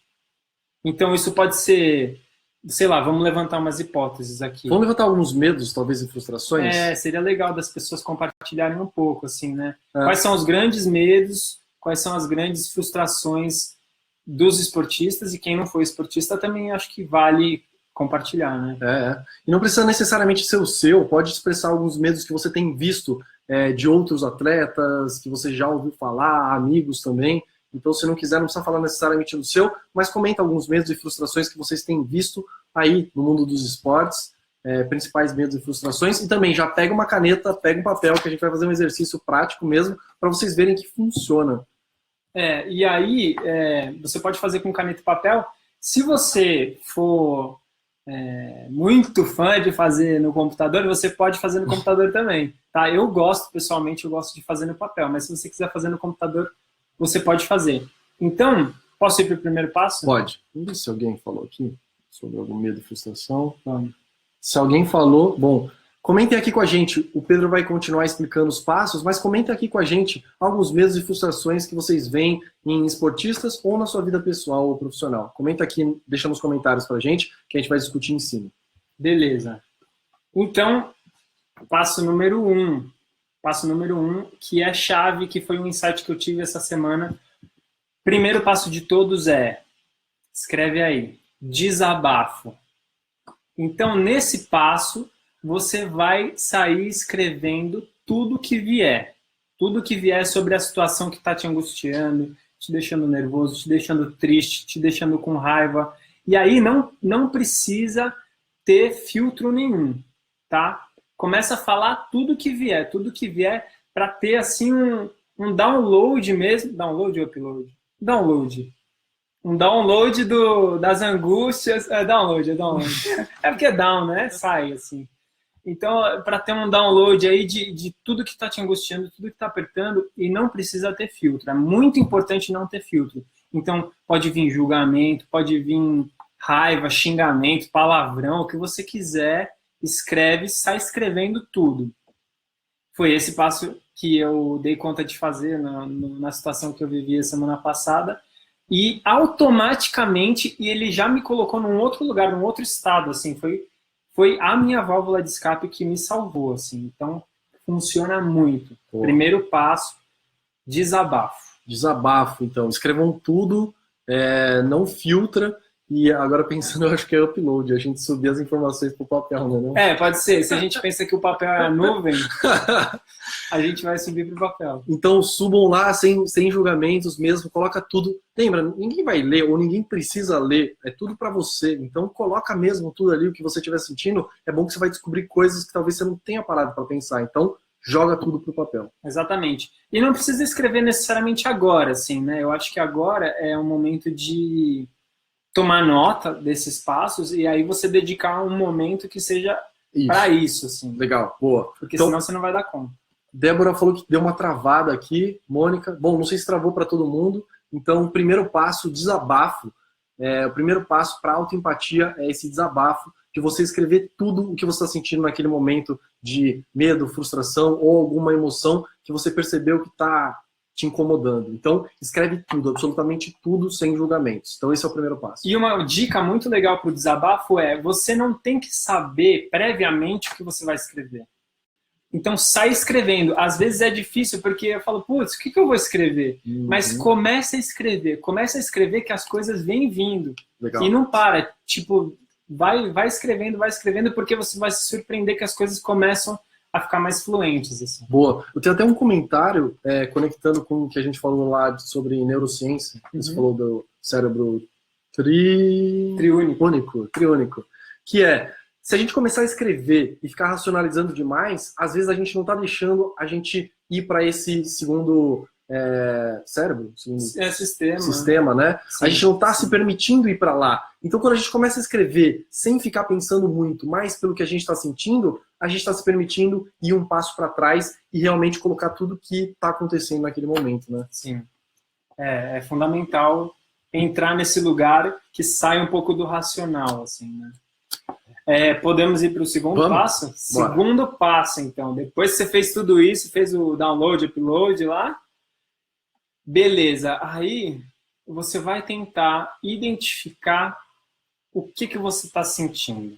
Então, isso pode ser, sei lá, vamos levantar umas hipóteses aqui. Vamos levantar alguns medos, talvez, e frustrações? Seria legal das pessoas compartilharem um pouco, assim, né? Quais são os grandes medos, quais são as grandes frustrações dos esportistas, e quem não foi esportista também acho que vale compartilhar, né? E não precisa necessariamente ser o seu, pode expressar alguns medos que você tem visto de outros atletas, que você já ouviu falar, amigos também. Então, se não quiser, não precisa falar necessariamente do seu, mas comenta alguns medos e frustrações que vocês têm visto aí no mundo dos esportes, principais medos e frustrações. E também já pega uma caneta, pega um papel, que a gente vai fazer um exercício prático mesmo, para vocês verem que funciona. E aí, você pode fazer com caneta e papel. Se você for muito fã de fazer no computador, você pode fazer no computador também. Tá? Pessoalmente, eu gosto de fazer no papel, mas se você quiser fazer no computador, você pode fazer. Então, posso ir para o primeiro passo? Pode. Vamos ver se alguém falou aqui sobre algum medo e frustração. Se alguém falou, bom, Comentem aqui com a gente, o Pedro vai continuar explicando os passos, mas comentem aqui com a gente alguns medos e frustrações que vocês veem em esportistas ou na sua vida pessoal ou profissional. Comenta aqui, deixa nos comentários pra gente, que a gente vai discutir em cima. Beleza. Então, passo número 1. Passo número 1, que é chave, que foi um insight que eu tive essa semana. Primeiro passo de todos é, escreve aí, desabafo. Então, nesse passo, você vai sair escrevendo tudo que vier. Tudo que vier sobre a situação que está te angustiando, te deixando nervoso, te deixando triste, te deixando com raiva. E aí não precisa ter filtro nenhum, tá? Começa a falar tudo que vier para ter assim um download mesmo. Download ou upload? Download. Um download das angústias. Download. É porque é down, né? Sai assim. Então, para ter um download aí de tudo que está te angustiando, tudo que está apertando, e não precisa ter filtro. É muito importante não ter filtro. Então, pode vir julgamento, pode vir raiva, xingamento, palavrão, o que você quiser, escreve, sai escrevendo tudo. Foi esse passo que eu dei conta de fazer na situação que eu vivi a semana passada, e automaticamente, e ele já me colocou num outro lugar, num outro estado, assim, foi a minha válvula de escape que me salvou, assim. Então, funciona muito. Pô. Primeiro passo, desabafo. Desabafo, então. Escrevam tudo, não filtra. E agora pensando, eu acho que é upload. A gente subir as informações para o papel, né? Pode ser. Se a gente pensa que o papel é a nuvem, a gente vai subir para o papel. Então, subam lá sem julgamentos mesmo. Coloca tudo. Lembra, ninguém vai ler ou ninguém precisa ler. É tudo para você. Então, coloca mesmo tudo ali, o que você estiver sentindo. É bom que você vai descobrir coisas que talvez você não tenha parado para pensar. Então, joga tudo pro papel. Exatamente. E não precisa escrever necessariamente agora, assim, né? Eu acho que agora é um momento de tomar nota desses passos e aí você dedicar um momento que seja para isso, assim. Legal, boa. Porque então, senão você não vai dar conta. Débora falou que deu uma travada aqui. Mônica, bom, não sei se travou para todo mundo. Então, o primeiro passo, desabafo. O primeiro passo para autoempatia é esse desabafo, de você escrever tudo o que você está sentindo naquele momento de medo, frustração ou alguma emoção que você percebeu que está te incomodando. Então, escreve tudo, absolutamente tudo, sem julgamentos. Então, esse é o primeiro passo. E uma dica muito legal para o desabafo é, você não tem que saber previamente o que você vai escrever. Então, sai escrevendo. Às vezes é difícil, porque eu falo, putz, o que eu vou escrever? Mas começa a escrever que as coisas vêm vindo. Legal. E não para, tipo, vai escrevendo, porque você vai se surpreender que as coisas começam a ficar mais fluentes. Assim. Boa. Eu tenho até um comentário conectando com o que a gente falou lá sobre neurociência. Você falou do cérebro triúnico. Que se a gente começar a escrever e ficar racionalizando demais, às vezes a gente não está deixando a gente ir para esse segundo cérebro, sistema, né? Sim, a gente não está se permitindo ir para lá. Então, quando a gente começa a escrever sem ficar pensando muito, mais pelo que a gente está sentindo, a gente está se permitindo ir um passo para trás e realmente colocar tudo que está acontecendo naquele momento, né? Sim. É fundamental entrar nesse lugar que sai um pouco do racional, assim, né? Podemos ir para o segundo passo? Bora. Segundo passo, então. Depois que você fez tudo isso, fez o download, upload lá, beleza. Aí você vai tentar identificar o que você está sentindo.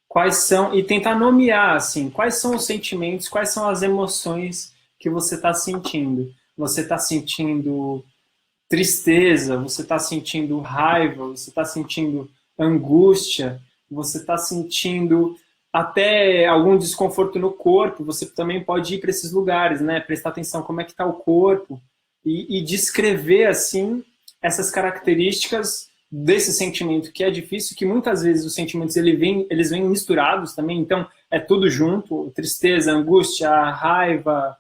Quais são, e tentar nomear, assim, quais são os sentimentos, quais são as emoções que você está sentindo. Você está sentindo tristeza, você está sentindo raiva, você está sentindo angústia, você está sentindo até algum desconforto no corpo, você também pode ir para esses lugares, né? Prestar atenção como é que está o corpo e descrever, assim, essas características desse sentimento, que é difícil, que muitas vezes os sentimentos eles vêm misturados também, então é tudo junto, tristeza, angústia, raiva,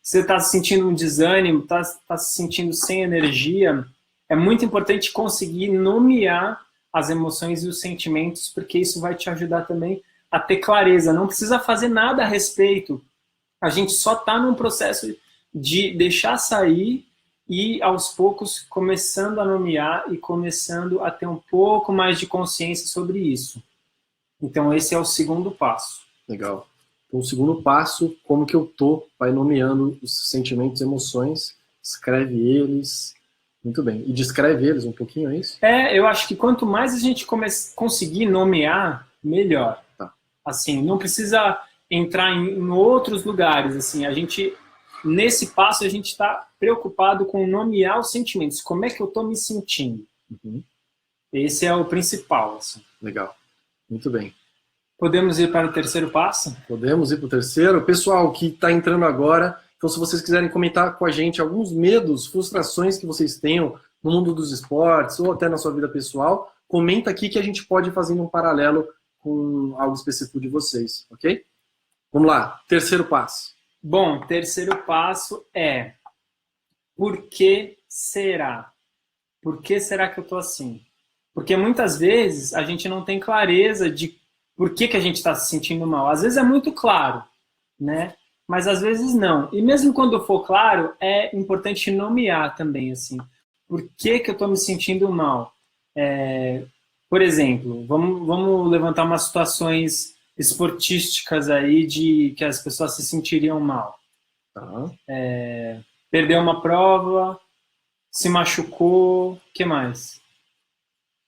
você está sentindo um desânimo, está se sentindo sem energia, é muito importante conseguir nomear as emoções e os sentimentos, porque isso vai te ajudar também a ter clareza. Não precisa fazer nada a respeito. A gente só está num processo de deixar sair e, aos poucos, começando a nomear e começando a ter um pouco mais de consciência sobre isso. Então, esse é o segundo passo. Legal. Então, o segundo passo, como que eu tô, vai nomeando os sentimentos e emoções, escreve eles, muito bem. E descreve eles um pouquinho, é isso? Eu acho que quanto mais a gente conseguir nomear, melhor. Tá. Assim, não precisa entrar em outros lugares. Assim, nesse passo, a gente está preocupado com nomear os sentimentos. Como é que eu estou me sentindo? Uhum. Esse é o principal. Assim. Legal. Muito bem. Podemos ir para o terceiro passo? Podemos ir para o terceiro? Pessoal que está entrando agora, então se vocês quiserem comentar com a gente alguns medos, frustrações que vocês tenham no mundo dos esportes ou até na sua vida pessoal, comenta aqui que a gente pode ir fazendo um paralelo com algo específico de vocês, ok? Vamos lá, terceiro passo. Bom, terceiro passo é: por que será? Por que será que eu estou assim? Porque muitas vezes a gente não tem clareza de por que a gente está se sentindo mal. Às vezes é muito claro, né? Mas às vezes não. E mesmo quando for claro, é importante nomear também, assim. Por que eu estou me sentindo mal? Por exemplo, vamos levantar umas situações esportísticas aí de que as pessoas se sentiriam mal. Tá. Perdeu uma prova, se machucou, o que mais?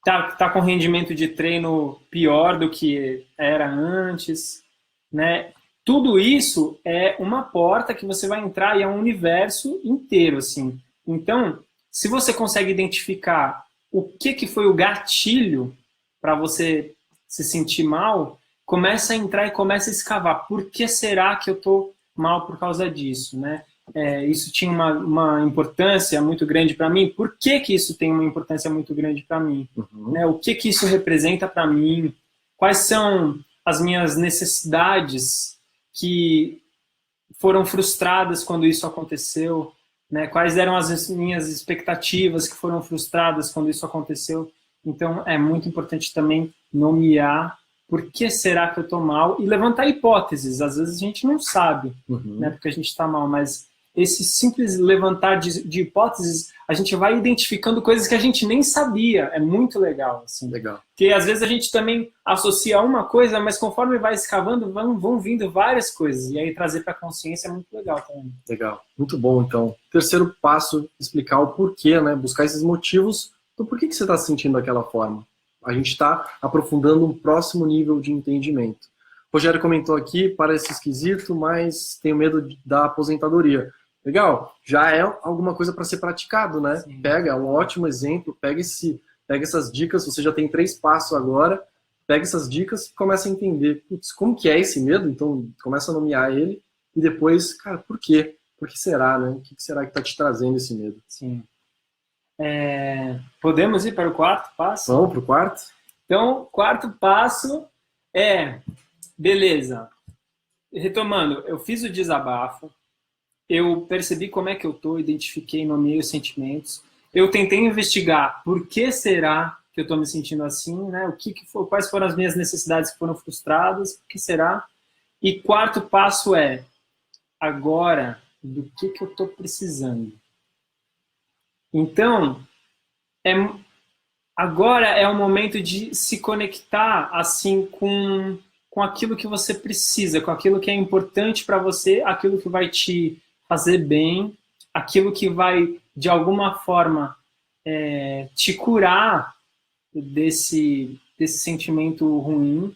Tá com rendimento de treino pior do que era antes, né? Tudo isso é uma porta que você vai entrar e é um universo inteiro, assim. Então, se você consegue identificar o que foi o gatilho para você se sentir mal, começa a entrar e começa a escavar. Por que será que eu tô mal por causa disso, né? Isso tinha uma importância muito grande para mim. Por que isso tem uma importância muito grande para mim? Uhum. Né? O que isso representa para mim? Quais são as minhas necessidades que foram frustradas quando isso aconteceu? Né? Quais eram as minhas expectativas que foram frustradas quando isso aconteceu? Então, é muito importante também nomear por que será que eu estou mal e levantar hipóteses. Às vezes a gente não sabe, né, porque a gente está mal, mas esse simples levantar de hipóteses, a gente vai identificando coisas que a gente nem sabia. É muito legal. Assim. Legal. Porque às vezes a gente também associa uma coisa, mas conforme vai escavando, vão vindo várias coisas. E aí trazer para a consciência é muito legal também. Legal. Muito bom, então. Terceiro passo, explicar o porquê, né? Buscar esses motivos do porquê que você está se sentindo daquela forma. A gente está aprofundando um próximo nível de entendimento. O Rogério comentou aqui, parece esquisito, mas tenho medo da aposentadoria. Legal, já é alguma coisa para ser praticado, né? Sim. Pega um ótimo exemplo, pega essas dicas, você já tem 3 passos agora, pega essas dicas e começa a entender putz, como que é esse medo, então começa a nomear ele e depois, cara, por quê? Por que será, né? O que será que está te trazendo esse medo? Sim. Podemos ir para o quarto passo? Vamos para o quarto? Então, quarto passo beleza, retomando, eu fiz o desabafo, eu percebi como é que eu tô, identifiquei, nomeei os sentimentos, eu tentei investigar por que será que eu tô me sentindo assim, né? Quais foram as minhas necessidades que foram frustradas, por que será? E quarto passo agora, do que eu tô precisando? Então, agora é o momento de se conectar assim com aquilo que você precisa, com aquilo que é importante para você, aquilo que vai te fazer bem, aquilo que vai, de alguma forma, te curar desse sentimento ruim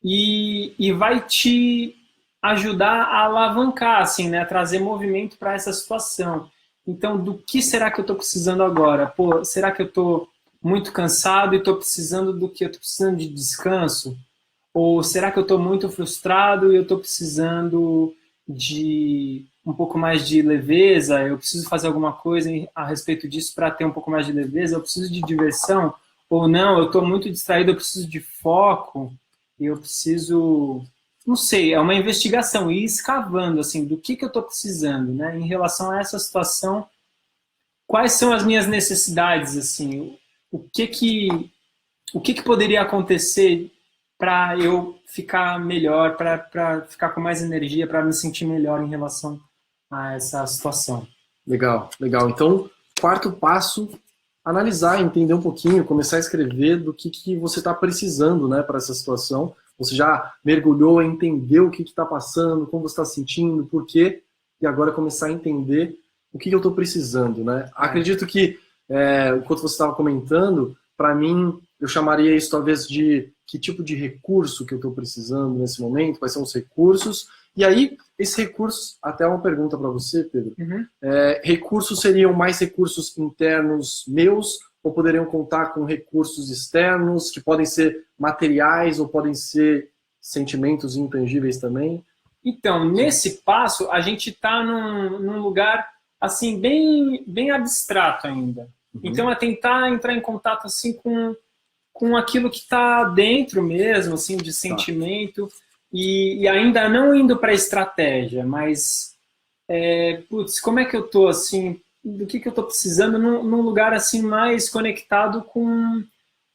e vai te ajudar a alavancar, assim, né, a trazer movimento para essa situação. Então, do que será que eu estou precisando agora? Pô, será que eu estou muito cansado e estou precisando do que? Eu estou precisando de descanso? Ou será que eu estou muito frustrado e eu estou precisando de um pouco mais de leveza? Eu preciso fazer alguma coisa a respeito disso para ter um pouco mais de leveza? Eu preciso de diversão? Ou não, eu estou muito distraído, eu preciso de foco e eu preciso... Não sei, é uma investigação, ir escavando, assim, do que eu estou precisando, né? Em relação a essa situação, quais são as minhas necessidades, assim, o que poderia acontecer para eu ficar melhor, para ficar com mais energia, para me sentir melhor em relação a essa situação. Legal, legal. Então, quarto passo, analisar, entender um pouquinho, começar a escrever do que você está precisando, né, para essa situação. Você já mergulhou, entendeu o que está passando, como você está sentindo, por quê, e agora começar a entender o que eu estou precisando, né? Acredito que, enquanto você estava comentando, para mim, eu chamaria isso talvez de que tipo de recurso que eu estou precisando nesse momento, quais são os recursos, e aí, esses recursos, até uma pergunta para você, Pedro, recursos seriam mais recursos internos meus, ou poderiam contar com recursos externos, que podem ser materiais, ou podem ser sentimentos intangíveis também? Então, nesse passo, a gente está num lugar, assim, bem abstrato ainda. Então, é tentar entrar em contato, assim, com aquilo que está dentro mesmo, assim, de sentimento, e ainda não indo para a estratégia, mas, como é que eu estou, assim, do que eu estou precisando num lugar, assim, mais conectado com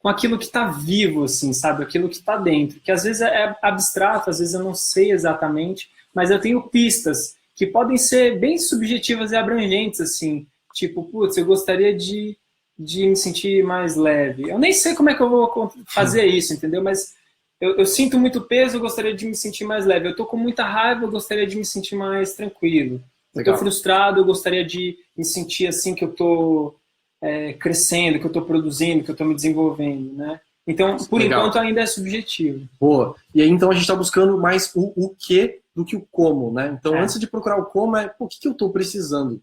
aquilo que está vivo, assim, sabe? Aquilo que está dentro, que às vezes é abstrato, às vezes eu não sei exatamente, mas eu tenho pistas que podem ser bem subjetivas e abrangentes, assim, tipo, putz, eu gostaria de me sentir mais leve. Eu nem sei como é que eu vou fazer isso, entendeu? Mas eu sinto muito peso, eu gostaria de me sentir mais leve. Eu tô com muita raiva, eu gostaria de me sentir mais tranquilo. Eu tô frustrado, eu gostaria de me sentir assim que eu tô crescendo, que eu tô produzindo, que eu tô me desenvolvendo, né? Então, por enquanto, ainda é subjetivo. Boa. E aí, então, a gente está buscando mais o que do que o como, né? Então, antes de procurar o como, o que eu estou precisando?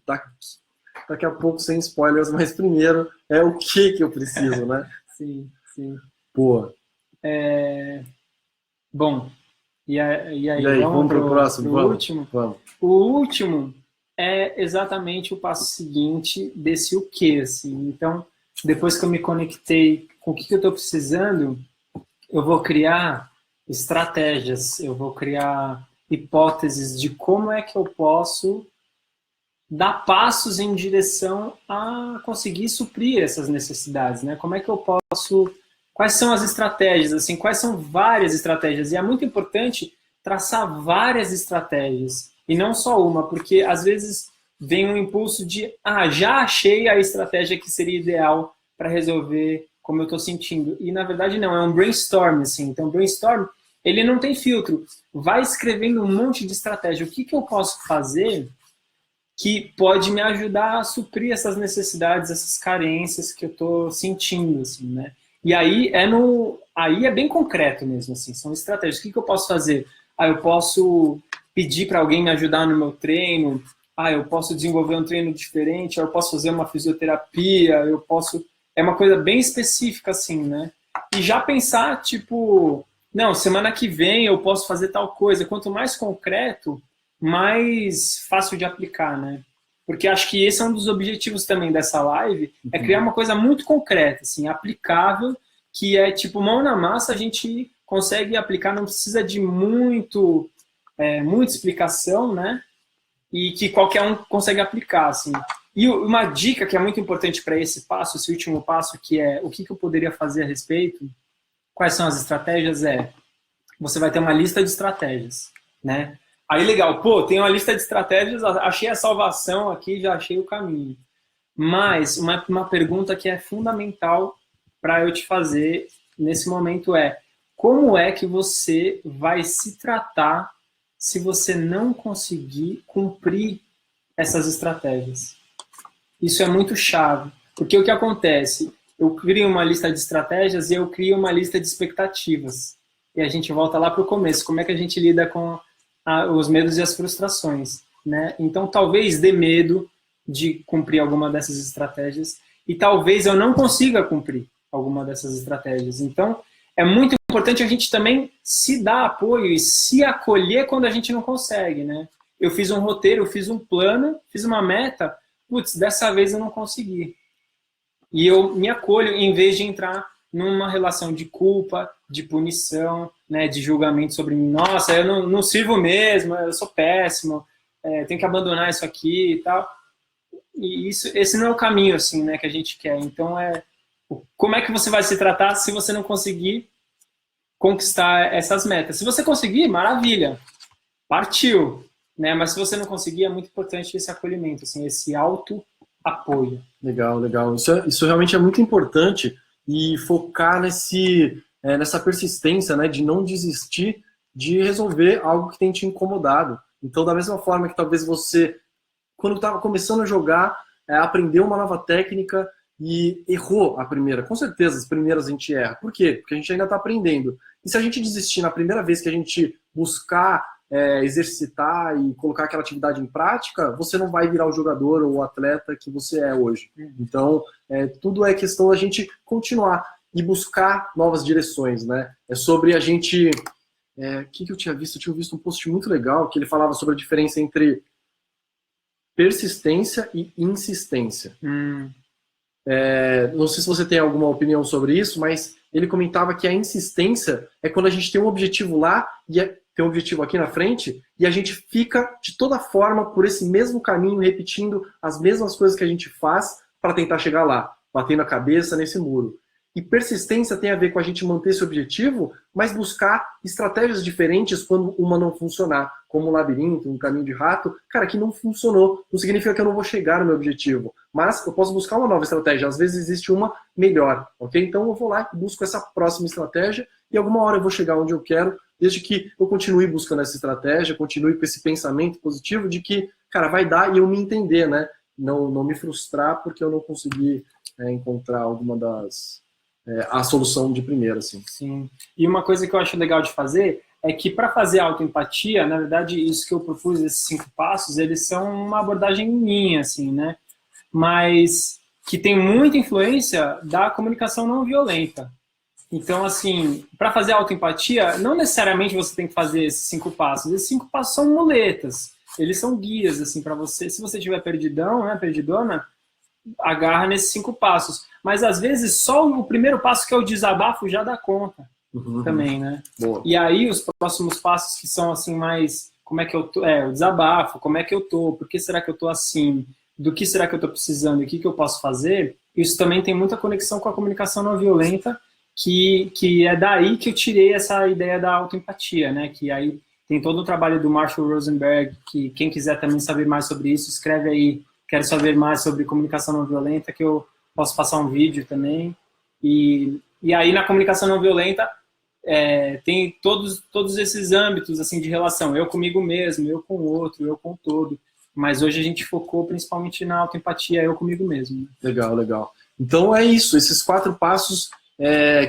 Daqui a pouco, sem spoilers, mas primeiro é o que eu preciso, né? Sim, sim. Boa. Bom, e aí vamos para o próximo? Pro último? Vamos. O último é exatamente o passo seguinte desse o que, assim. Então, depois que eu me conectei com o que eu estou precisando, eu vou criar estratégias, eu vou criar hipóteses de como é que eu posso dar passos em direção a conseguir suprir essas necessidades, né? Como é que eu posso... Quais são as estratégias, assim, quais são várias estratégias? E é muito importante traçar várias estratégias, e não só uma, porque às vezes vem um impulso de, já achei a estratégia que seria ideal para resolver como eu estou sentindo. E na verdade não, é um brainstorm, assim. Então, brainstorm, ele não tem filtro. Vai escrevendo um monte de estratégia. O que eu posso fazer que pode me ajudar a suprir essas necessidades, essas carências que eu estou sentindo, assim, né? E aí é bem concreto mesmo, assim, são estratégias. O que eu posso fazer? Eu posso pedir para alguém me ajudar no meu treino, eu posso desenvolver um treino diferente, eu posso fazer uma fisioterapia, eu posso... É uma coisa bem específica, assim, né? E já pensar, tipo, não, semana que vem eu posso fazer tal coisa. Quanto mais concreto, mais fácil de aplicar, né? Porque acho que esse é um dos objetivos também dessa live, é criar uma coisa muito concreta, assim, aplicável, que é tipo mão na massa, a gente consegue aplicar, não precisa de muita explicação, né? E que qualquer um consegue aplicar, assim. E uma dica que é muito importante para esse passo, esse último passo, que é o que eu poderia fazer a respeito, quais são as estratégias, você vai ter uma lista de estratégias, né? Aí, legal, tem uma lista de estratégias, achei a salvação aqui, já achei o caminho. Mas uma pergunta que é fundamental para eu te fazer nesse momento como é que você vai se tratar se você não conseguir cumprir essas estratégias? Isso é muito chave, porque o que acontece? Eu crio uma lista de estratégias e eu crio uma lista de expectativas. E a gente volta lá para o começo, como é que a gente lida com os medos e as frustrações, né? Então, talvez dê medo de cumprir alguma dessas estratégias e talvez eu não consiga cumprir alguma dessas estratégias. Então, é muito importante a gente também se dar apoio e se acolher quando a gente não consegue, né? Eu fiz um roteiro, eu fiz um plano, fiz uma meta, dessa vez eu não consegui. E eu me acolho em vez de entrar numa relação de culpa, de punição, né, de julgamento sobre mim. Nossa, eu não sirvo mesmo, eu sou péssimo, tenho que abandonar isso aqui e tal. E esse não é o caminho, assim, né, que a gente quer. Então, como é que você vai se tratar se você não conseguir conquistar essas metas? Se você conseguir, maravilha, partiu, né? Mas se você não conseguir, é muito importante esse acolhimento, assim, esse apoio. Legal, legal. Isso realmente é muito importante e focar nessa persistência, né, de não desistir de resolver algo que tem te incomodado. Então, da mesma forma que talvez você, quando estava começando a jogar, aprendeu uma nova técnica e errou a primeira. Com certeza, as primeiras a gente erra. Por quê? Porque a gente ainda está aprendendo. E se a gente desistir na primeira vez que a gente buscar exercitar e colocar aquela atividade em prática, você não vai virar o jogador ou o atleta que você é hoje. Então, tudo é questão da gente continuar e buscar novas direções, né? É sobre a gente... O que eu tinha visto? Eu tinha visto um post muito legal que ele falava sobre a diferença entre persistência e insistência. Não sei se você tem alguma opinião sobre isso, mas ele comentava que a insistência é quando a gente tem um objetivo lá e tem um objetivo aqui na frente e a gente fica de toda forma por esse mesmo caminho, repetindo as mesmas coisas que a gente faz para tentar chegar lá, batendo a cabeça nesse muro. E persistência tem a ver com a gente manter esse objetivo, mas buscar estratégias diferentes quando uma não funcionar, como um labirinto, um caminho de rato. Cara, que não funcionou. Não significa que eu não vou chegar no meu objetivo, mas eu posso buscar uma nova estratégia. Às vezes existe uma melhor, ok? Então eu vou lá e busco essa próxima estratégia e alguma hora eu vou chegar onde eu quero, desde que eu continue buscando essa estratégia, continue com esse pensamento positivo de que, cara, vai dar e eu me entender, né? Não me frustrar porque eu não consegui encontrar alguma a solução de primeira, assim. Sim. E uma coisa que eu acho legal de fazer é que para fazer autoempatia, na verdade, isso que eu propus, esses 5 passos, eles são uma abordagem minha, assim, né? Mas que tem muita influência da comunicação não violenta. Então, assim, para fazer autoempatia, não necessariamente você tem que fazer esses 5 passos. Esses 5 passos são muletas. Eles são guias, assim, para você. Se você estiver perdidão, né, perdidona, agarra nesses 5 passos. Mas, às vezes, só o primeiro passo, que é o desabafo, já dá conta também, né? Boa. E aí, os próximos passos que são, assim, mais... Como é que eu tô? O desabafo, como é que eu tô? Por que será que eu tô assim? Do que será que eu tô precisando? O que eu posso fazer? Isso também tem muita conexão com a comunicação não violenta, que é daí que eu tirei essa ideia da autoempatia, né? Que aí tem todo o trabalho do Marshall Rosenberg, que quem quiser também saber mais sobre isso, escreve aí, quero saber mais sobre comunicação não violenta, que eu posso passar um vídeo também. E aí na comunicação não violenta tem todos esses âmbitos assim de relação, eu comigo mesmo, eu com o outro, eu com o todo. Mas hoje a gente focou principalmente na autoempatia, eu comigo mesmo. Né? Legal, legal. Então é isso, esses 4 passos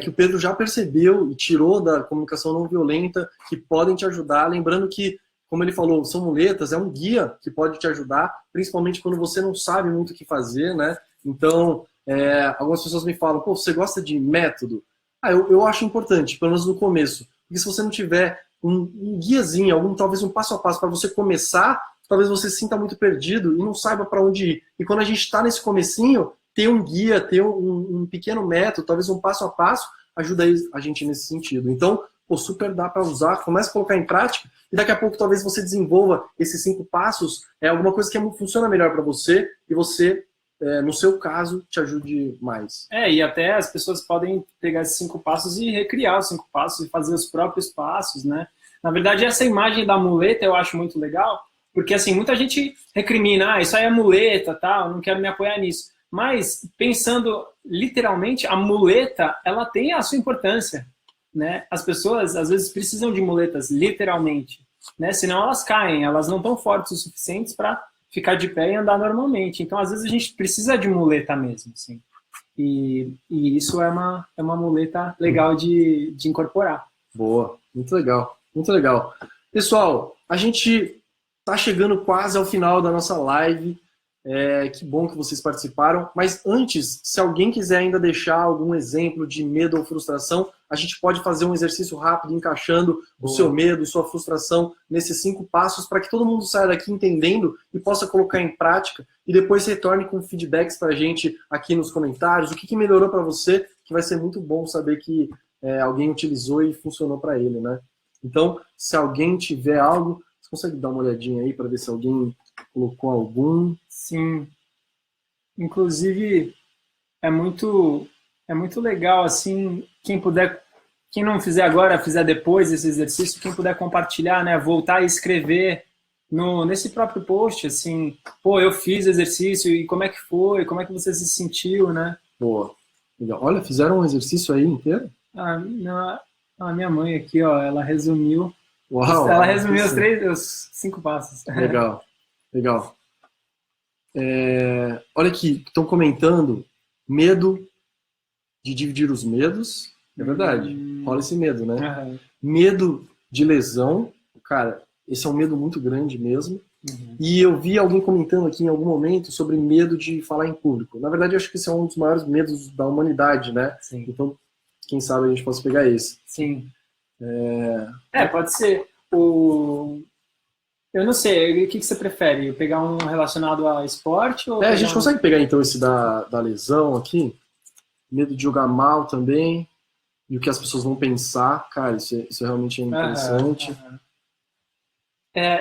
que o Pedro já percebeu e tirou da comunicação não violenta, que podem te ajudar. Lembrando que, como ele falou, são muletas, é um guia que pode te ajudar, principalmente quando você não sabe muito o que fazer, né? Então, algumas pessoas me falam, pô, você gosta de método? Eu acho importante, pelo menos no começo. Porque se você não tiver um guiazinho, talvez um passo a passo para você começar, talvez você se sinta muito perdido e não saiba para onde ir. E quando a gente está nesse comecinho, ter um guia, ter um pequeno método, talvez um passo a passo, ajuda a gente nesse sentido. Então, super dá para usar, começa a colocar em prática e daqui a pouco talvez você desenvolva esses 5 passos, alguma coisa que funciona melhor para você e você, no seu caso, te ajude mais. E até as pessoas podem pegar esses 5 passos e recriar os 5 passos e fazer os próprios passos, né? Na verdade, essa imagem da muleta eu acho muito legal, porque assim, muita gente recrimina, isso aí é muleta, tá? Eu não quero me apoiar nisso. Mas, pensando literalmente, a muleta, ela tem a sua importância, né? As pessoas, às vezes, precisam de muletas, literalmente, né? Senão elas caem, elas não estão fortes o suficiente para ficar de pé e andar normalmente. Então, às vezes, a gente precisa de muleta mesmo, assim. E isso é uma muleta legal de incorporar. Boa, muito legal, muito legal. Pessoal, a gente está chegando quase ao final da nossa live. Que bom que vocês participaram. Mas antes, se alguém quiser ainda deixar algum exemplo de medo ou frustração, a gente pode fazer um exercício rápido encaixando o seu medo, sua frustração nesses 5 passos para que todo mundo saia daqui entendendo e possa colocar em prática e depois retorne com feedbacks para a gente aqui nos comentários. O que melhorou para você, que vai ser muito bom saber que alguém utilizou e funcionou para ele, né? Então, se alguém tiver algo, você consegue dar uma olhadinha aí para ver se alguém colocou algum? Sim. Inclusive, é muito legal, assim, quem não fizer agora, fizer depois esse exercício, quem puder compartilhar, né, voltar a escrever nesse próprio post, assim, pô, eu fiz exercício e como é que foi, como é que você se sentiu, né? Boa. Legal. Olha, fizeram um exercício aí inteiro? A minha mãe aqui, ó, ela resumiu Uau! os 5 passos. Legal, legal. Olha aqui, estão comentando medo de dividir os medos. É verdade, rola esse medo, né? Uhum. Medo de lesão. Cara, esse é um medo muito grande mesmo. E eu vi alguém comentando aqui em algum momento sobre medo de falar em público. Na verdade, eu acho que esse é um dos maiores medos da humanidade, né? Sim. Então, quem sabe a gente possa pegar esse. Sim. Pode ser. Eu não sei, o que você prefere? Pegar um relacionado a esporte? Ou a gente consegue pegar então esse da lesão aqui? Medo de jogar mal também. E o que as pessoas vão pensar. Cara, isso realmente é interessante.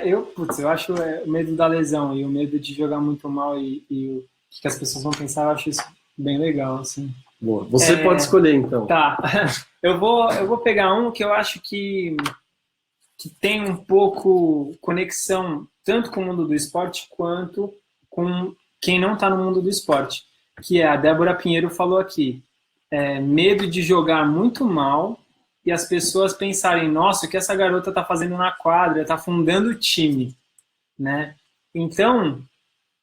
Eu acho o medo da lesão e o medo de jogar muito mal e o que as pessoas vão pensar, eu acho isso bem legal, assim. Boa. Você pode escolher, então. Tá. Eu vou pegar um que eu acho que tem um pouco conexão tanto com o mundo do esporte quanto com quem não está no mundo do esporte, que a Débora Pinheiro falou aqui. Medo de jogar muito mal e as pessoas pensarem, nossa, o que essa garota está fazendo na quadra, está fundando o time, né? Então,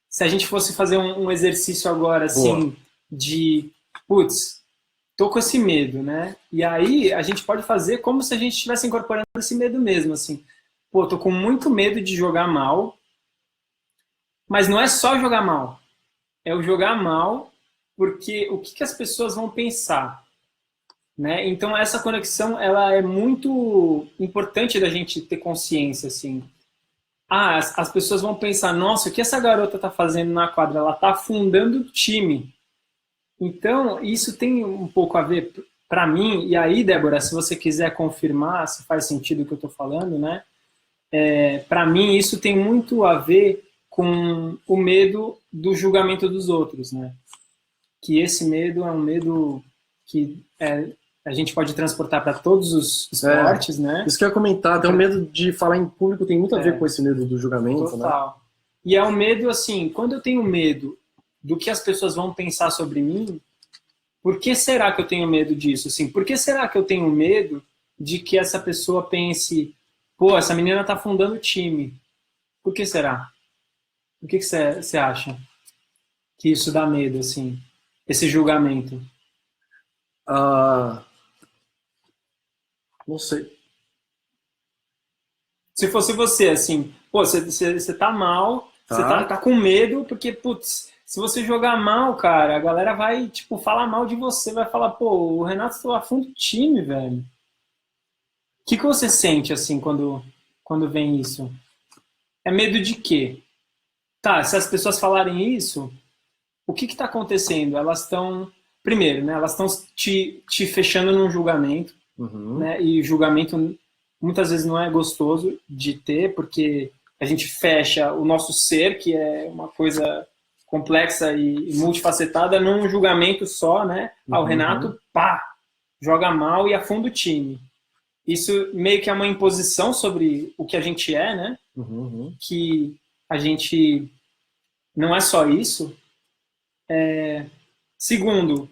se a gente fosse fazer um exercício agora, assim, de, putz, tô com esse medo, né? E aí a gente pode fazer como se a gente estivesse incorporando esse medo mesmo, assim. Pô, tô com muito medo de jogar mal, mas não é só jogar mal. É o jogar mal porque o que as pessoas vão pensar, né? Então essa conexão, ela é muito importante da gente ter consciência, assim. As pessoas vão pensar, nossa, o que essa garota tá fazendo na quadra? Ela tá afundando o time. Então, isso tem um pouco a ver para mim, e aí, Débora, se você quiser confirmar se faz sentido o que eu estou falando, né? Para mim, isso tem muito a ver com o medo do julgamento dos outros, né? Que esse medo é um medo que a gente pode transportar para todos os esportes, né? Isso que eu ia comentar, até o medo de falar em público tem muito a ver com esse medo do julgamento, total, né? E é um medo, assim, quando eu tenho medo do que as pessoas vão pensar sobre mim, por que será que eu tenho medo disso? Assim, por que será que eu tenho medo de que essa pessoa pense, pô, essa menina tá fundando o time? Por que será? O que você acha que isso dá medo, assim, esse julgamento? Não sei. Se fosse você, assim, pô, você tá mal, você tá com medo, porque, putz, se você jogar mal, cara, a galera vai, tipo, falar mal de você, vai falar, pô, o Renato afunda o time, velho. O que você sente, assim, quando vem isso? É medo de quê? Tá, se as pessoas falarem isso, o que tá acontecendo? Elas estão, primeiro, né, elas estão te fechando num julgamento, né, e julgamento muitas vezes não é gostoso de ter, porque a gente fecha o nosso ser, que é uma coisa complexa e multifacetada, num julgamento só, né? O Renato, joga mal e afunda o time. Isso meio que é uma imposição sobre o que a gente é, né? Que a gente não é só isso. Segundo,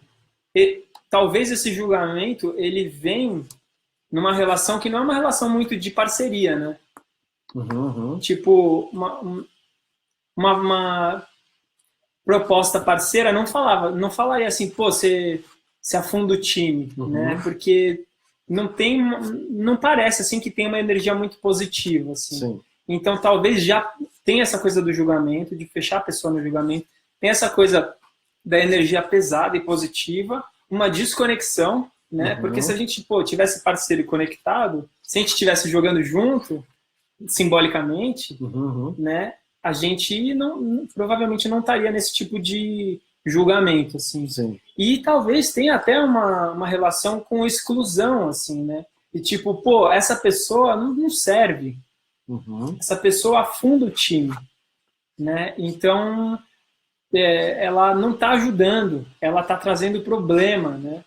talvez esse julgamento, ele vem numa relação que não é uma relação muito de parceria, né? Tipo, uma proposta parceira não falaria assim, pô, você afunda o time, né? Porque não parece assim que tem uma energia muito positiva, assim. Sim. Então talvez já tenha essa coisa do julgamento, de fechar a pessoa no julgamento, tem essa coisa da energia pesada e positiva, uma desconexão, né? Porque se a gente, pô, tivesse parceiro conectado, se a gente estivesse jogando junto, simbolicamente, né? A gente provavelmente não estaria nesse tipo de julgamento, assim. Sim. E talvez tenha até uma relação com exclusão, assim, né? E tipo, pô, essa pessoa não serve. Essa pessoa afunda o time, né? Então, ela não está ajudando, ela está trazendo problema, né?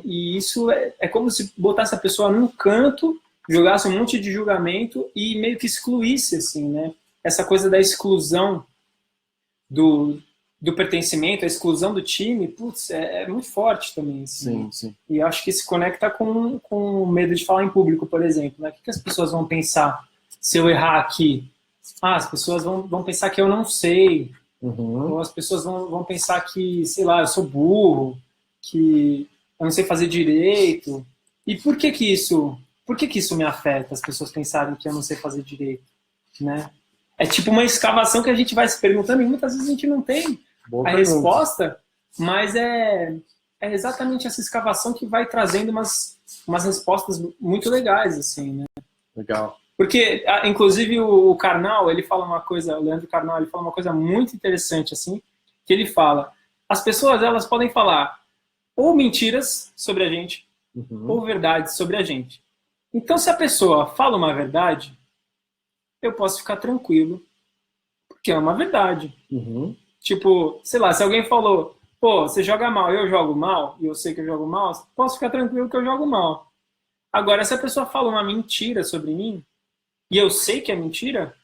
E isso é como se botasse a pessoa num canto, jogasse um monte de julgamento e meio que excluísse, assim, né? essa coisa da exclusão do pertencimento, a exclusão do time, putz, é muito forte também. Assim. Sim, sim. E eu acho que se conecta com o medo de falar em público, por exemplo. Né? O que as pessoas vão pensar se eu errar aqui? As pessoas vão pensar que eu não sei. Ou as pessoas vão pensar que, sei lá, eu sou burro, que eu não sei fazer direito. E por que isso me afeta, as pessoas pensarem que eu não sei fazer direito? Né? É tipo uma escavação que a gente vai se perguntando e muitas vezes a gente não tem a resposta, mas é exatamente essa escavação que vai trazendo umas respostas muito legais, assim, né? Legal. Porque, inclusive, o Karnal, ele fala uma coisa, o Leandro Karnal, ele fala uma coisa muito interessante, assim, que ele fala, as pessoas, elas podem falar ou mentiras sobre a gente, ou verdades sobre a gente. Então, se a pessoa fala uma verdade, eu posso ficar tranquilo, porque é uma verdade. Tipo, sei lá, se alguém falou, pô, você joga mal, eu jogo mal, e eu sei que eu jogo mal, posso ficar tranquilo que eu jogo mal. Agora, se a pessoa fala uma mentira sobre mim, e eu sei que é mentira,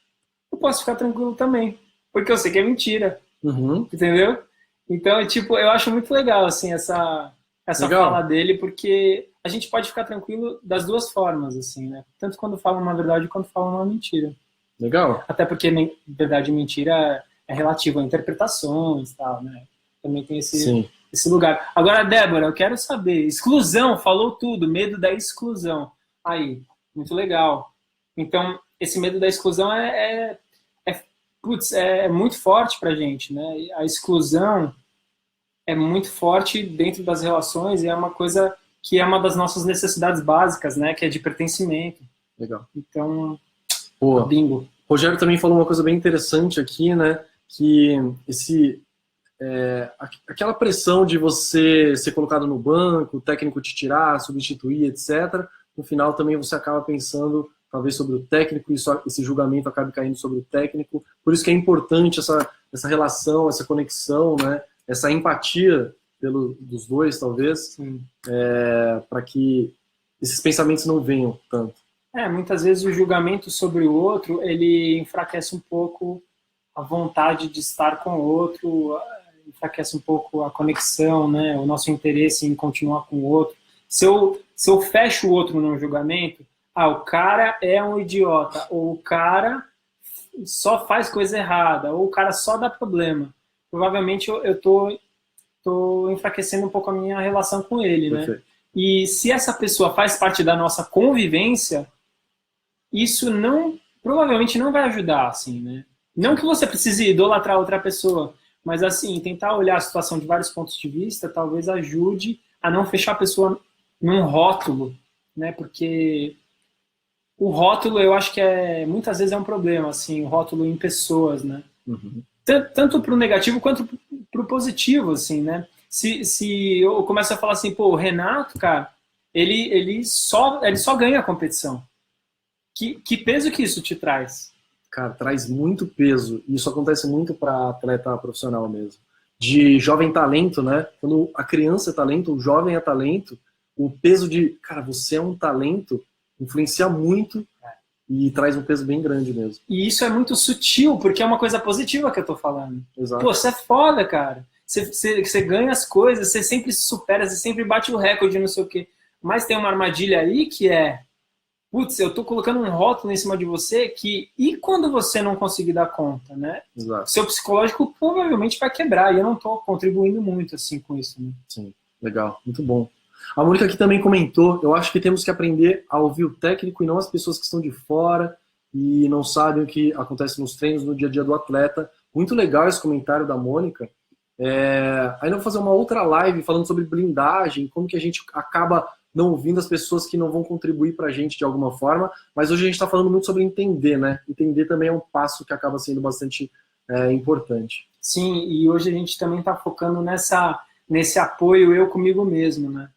eu posso ficar tranquilo também, porque eu sei que é mentira. Entendeu? Então, tipo, eu acho muito legal, assim, essa fala dele, porque a gente pode ficar tranquilo das duas formas, assim, né? Tanto quando fala uma verdade quanto fala uma mentira. Legal. Até porque verdade e mentira é relativo a interpretações e tal, né? Também tem esse lugar. Agora, Débora, eu quero saber, exclusão, falou tudo, medo da exclusão. Aí, muito legal. Então, esse medo da exclusão é muito forte pra gente, né? A exclusão é muito forte dentro das relações e é uma coisa que é uma das nossas necessidades básicas, né? Que é de pertencimento. Legal. Então, boa. Bingo. Rogério também falou uma coisa bem interessante aqui, né? Que aquela pressão de você ser colocado no banco, o técnico te tirar, substituir, etc. No final também você acaba pensando talvez sobre o técnico e esse julgamento acabe caindo sobre o técnico. Por isso que é importante essa relação, essa conexão, né? Essa empatia dos dois, talvez, para que esses pensamentos não venham tanto. Muitas vezes o julgamento sobre o outro, ele enfraquece um pouco a vontade de estar com o outro, enfraquece um pouco a conexão, né? O nosso interesse em continuar com o outro. Se eu fecho o outro num julgamento, o cara é um idiota, ou o cara só faz coisa errada, ou o cara só dá problema. Provavelmente eu tô enfraquecendo um pouco a minha relação com ele, né? Perfeito. E se essa pessoa faz parte da nossa convivência, isso provavelmente não vai ajudar, assim, né? Não que você precise idolatrar outra pessoa, mas, assim, tentar olhar a situação de vários pontos de vista talvez ajude a não fechar a pessoa num rótulo, né? Porque o rótulo, eu acho que muitas vezes é um problema, assim, o rótulo em pessoas, né? Tanto para o negativo quanto para o positivo, assim, né? Se eu começo a falar assim, pô, o Renato, cara, ele só ganha a competição. Que peso que isso te traz? Cara, traz muito peso. E isso acontece muito para atleta profissional mesmo. De jovem talento, né? Quando a criança é talento, o jovem é talento, o peso de, cara, você é um talento, influencia muito e traz um peso bem grande mesmo. E isso é muito sutil, porque é uma coisa positiva que eu tô falando. Exato. Pô, você é foda, cara. Você ganha as coisas, você sempre se supera, você sempre bate o recorde, não sei o quê. Mas tem uma armadilha aí que putz, eu tô colocando um rótulo em cima de você e quando você não conseguir dar conta, né? Exato. Seu psicológico provavelmente vai quebrar e eu não tô contribuindo muito, assim, com isso, né? Sim, legal, muito bom. A Mônica aqui também comentou, eu acho que temos que aprender a ouvir o técnico e não as pessoas que estão de fora e não sabem o que acontece nos treinos, no dia a dia do atleta. Muito legal esse comentário da Mônica. Ainda vou fazer uma outra live falando sobre blindagem, como que a gente acaba não ouvindo as pessoas que não vão contribuir para a gente de alguma forma, mas hoje a gente está falando muito sobre entender, né? Entender também é um passo que acaba sendo bastante importante. Sim, e hoje a gente também está focando nesse apoio eu comigo mesmo, né?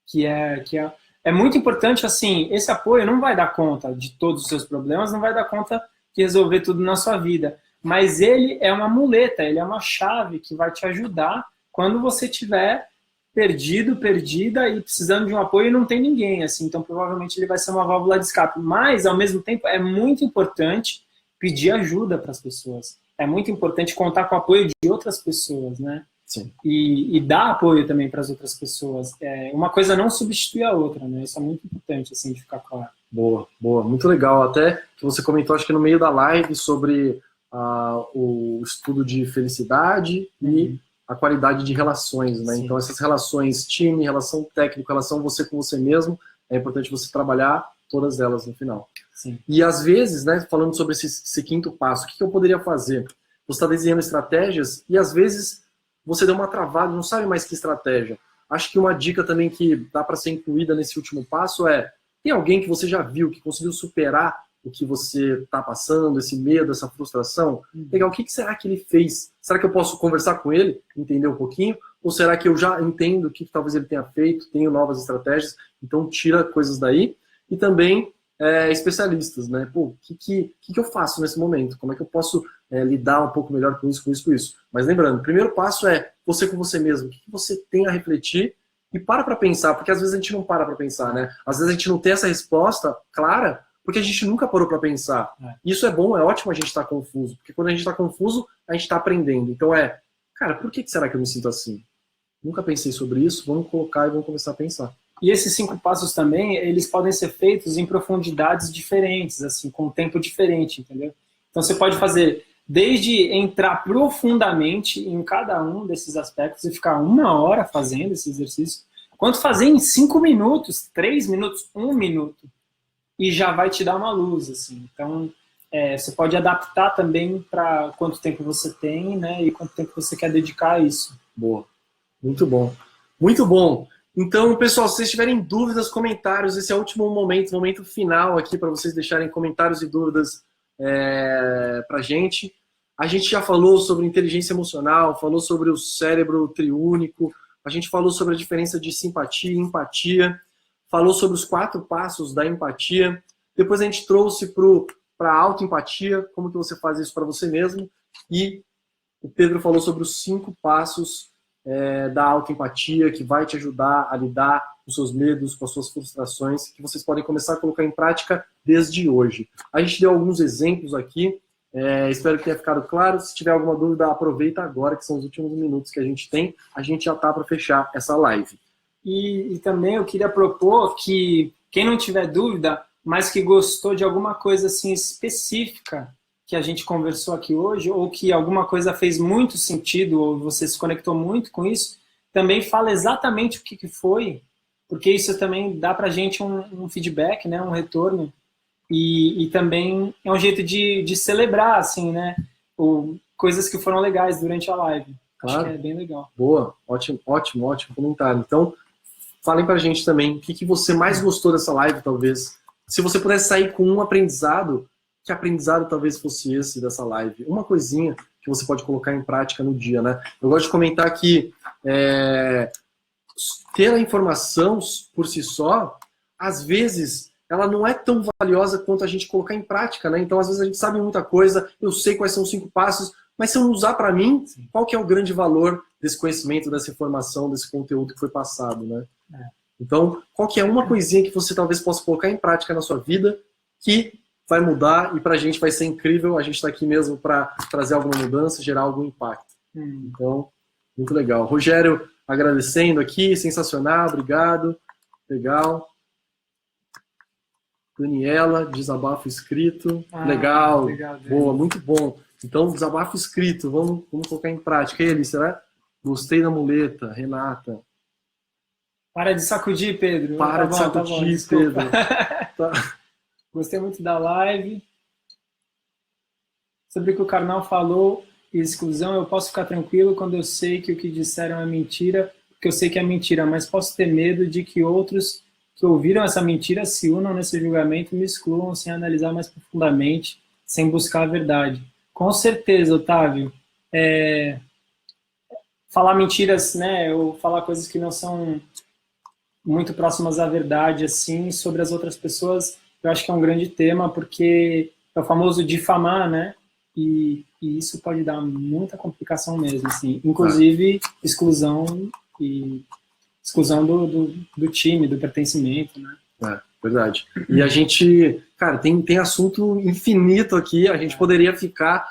Que é muito importante, assim, esse apoio não vai dar conta de todos os seus problemas, não vai dar conta de resolver tudo na sua vida, mas ele é uma muleta, ele é uma chave que vai te ajudar quando você tiver perdido, perdida e precisando de um apoio e não tem ninguém, assim, então provavelmente ele vai ser uma válvula de escape, mas ao mesmo tempo é muito importante pedir ajuda para as pessoas. É muito importante contar com o apoio de outras pessoas, né? Sim. E dar apoio também para as outras pessoas. Uma coisa não substitui a outra, né? Isso é muito importante, assim, de ficar claro. Boa, boa. Muito legal. Até que você comentou, acho que no meio da live, sobre o estudo de felicidade e a qualidade de relações, né? Sim. Então, essas relações time, relação técnica, relação você com você mesmo, é importante você trabalhar todas elas no final. Sim. E às vezes, né, falando sobre esse quinto passo, o que eu poderia fazer? Você está desenhando estratégias e às vezes você deu uma travada, não sabe mais que estratégia. Acho que uma dica também que dá para ser incluída nesse último passo tem alguém que você já viu, que conseguiu superar o que você está passando, esse medo, essa frustração? Legal, o que será que ele fez? Será que eu posso conversar com ele, entender um pouquinho? Ou será que eu já entendo o que talvez ele tenha feito, tenho novas estratégias, então tira coisas daí? E também especialistas, né? Pô, o que eu faço nesse momento? Como é que eu posso lidar um pouco melhor com isso, com isso, com isso? Mas lembrando, o primeiro passo é você com você mesmo. O que você tem a refletir? E para pensar, porque às vezes a gente não para pensar, né? Às vezes a gente não tem essa resposta clara, porque a gente nunca parou para pensar. Isso é bom, é ótimo a gente estar confuso, porque quando a gente está confuso, a gente está aprendendo. Então cara, por que será que eu me sinto assim? Nunca pensei sobre isso, vamos colocar e vamos começar a pensar. E esses 5 passos também, eles podem ser feitos em profundidades diferentes, assim, com um tempo diferente, entendeu? Então você pode fazer desde entrar profundamente em cada um desses aspectos e ficar 1 hora fazendo esse exercício, quanto fazer em 5 minutos, 3 minutos, 1 minuto, e já vai te dar uma luz, assim. Então, você pode adaptar também para quanto tempo você tem, né, e quanto tempo você quer dedicar a isso. Boa. Muito bom. Muito bom. Então, pessoal, se vocês tiverem dúvidas, comentários, esse é o último momento final aqui para vocês deixarem comentários e dúvidas para a gente. A gente já falou sobre inteligência emocional, falou sobre o cérebro triúnico, a gente falou sobre a diferença de simpatia e empatia, falou sobre os 4 passos da empatia, depois a gente trouxe para a autoempatia, como que você faz isso para você mesmo, e o Pedro falou sobre os 5 passos da autoempatia, que vai te ajudar a lidar com os seus medos, com as suas frustrações, que vocês podem começar a colocar em prática desde hoje. A gente deu alguns exemplos aqui, espero que tenha ficado claro. Se tiver alguma dúvida, aproveita agora, que são os últimos minutos que a gente tem. A gente já está para fechar essa live. E também eu queria propor que quem não tiver dúvida, mas que gostou de alguma coisa assim específica que a gente conversou aqui hoje, ou que alguma coisa fez muito sentido, ou você se conectou muito com isso, também fala exatamente o que foi, porque isso também dá pra gente um feedback, né, um retorno, e também é um jeito de celebrar, assim, né, coisas que foram legais durante a live. Claro. Acho que é bem legal. Boa, ótimo comentário. Então, falem pra gente também o que você mais gostou dessa live, talvez. Se você pudesse sair com um aprendizado, que aprendizado talvez fosse esse dessa live? Uma coisinha que você pode colocar em prática no dia, né? Eu gosto de comentar que ter a informação por si só, às vezes, ela não é tão valiosa quanto a gente colocar em prática, né? Então, às vezes, a gente sabe muita coisa, eu sei quais são os 5 passos, mas se eu não usar para mim, qual que é o grande valor desse conhecimento, dessa informação, desse conteúdo que foi passado, né? Então, qual que é uma coisinha que você talvez possa colocar em prática na sua vida que vai mudar, e pra gente vai ser incrível, a gente tá aqui mesmo para trazer alguma mudança, gerar algum impacto. Então, muito legal. Rogério, agradecendo aqui, sensacional, obrigado, legal. Daniela, desabafo escrito, legal, obrigado, boa, muito bom. Então, desabafo escrito, vamos colocar em prática. E aí, será? Gostei da muleta, Renata. Para de sacudir, Pedro. Para de sacudir, Pedro. Tá. Gostei muito da live. Sobre o que o Karnal falou, exclusão, eu posso ficar tranquilo quando eu sei que o que disseram é mentira, porque eu sei que é mentira, mas posso ter medo de que outros que ouviram essa mentira se unam nesse julgamento e me excluam sem analisar mais profundamente, sem buscar a verdade. Com certeza, Otávio. Falar mentiras, né, ou falar coisas que não são muito próximas à verdade, assim, sobre as outras pessoas, eu acho que é um grande tema, porque é o famoso difamar, né? E isso pode dar muita complicação mesmo, assim. Inclusive, exclusão do time, do pertencimento, né? Verdade. E a gente, cara, tem assunto infinito aqui, a gente poderia ficar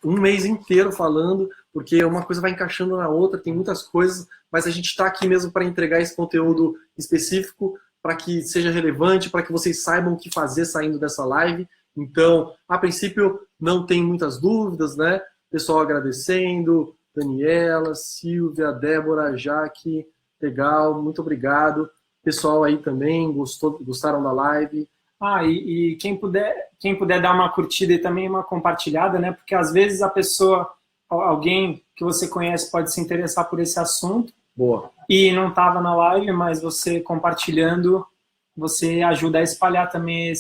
um mês inteiro falando, porque uma coisa vai encaixando na outra, tem muitas coisas, mas a gente está aqui mesmo para entregar esse conteúdo específico, para que seja relevante, para que vocês saibam o que fazer saindo dessa live. Então, a princípio, não tem muitas dúvidas, né? Pessoal agradecendo, Daniela, Silvia, Débora, Jaque, legal, muito obrigado. Pessoal aí também, gostaram da live. E quem puder dar uma curtida e também uma compartilhada, né? Porque às vezes a pessoa, alguém que você conhece pode se interessar por esse assunto. Boa. E não estava na live, mas você compartilhando, você ajuda a espalhar também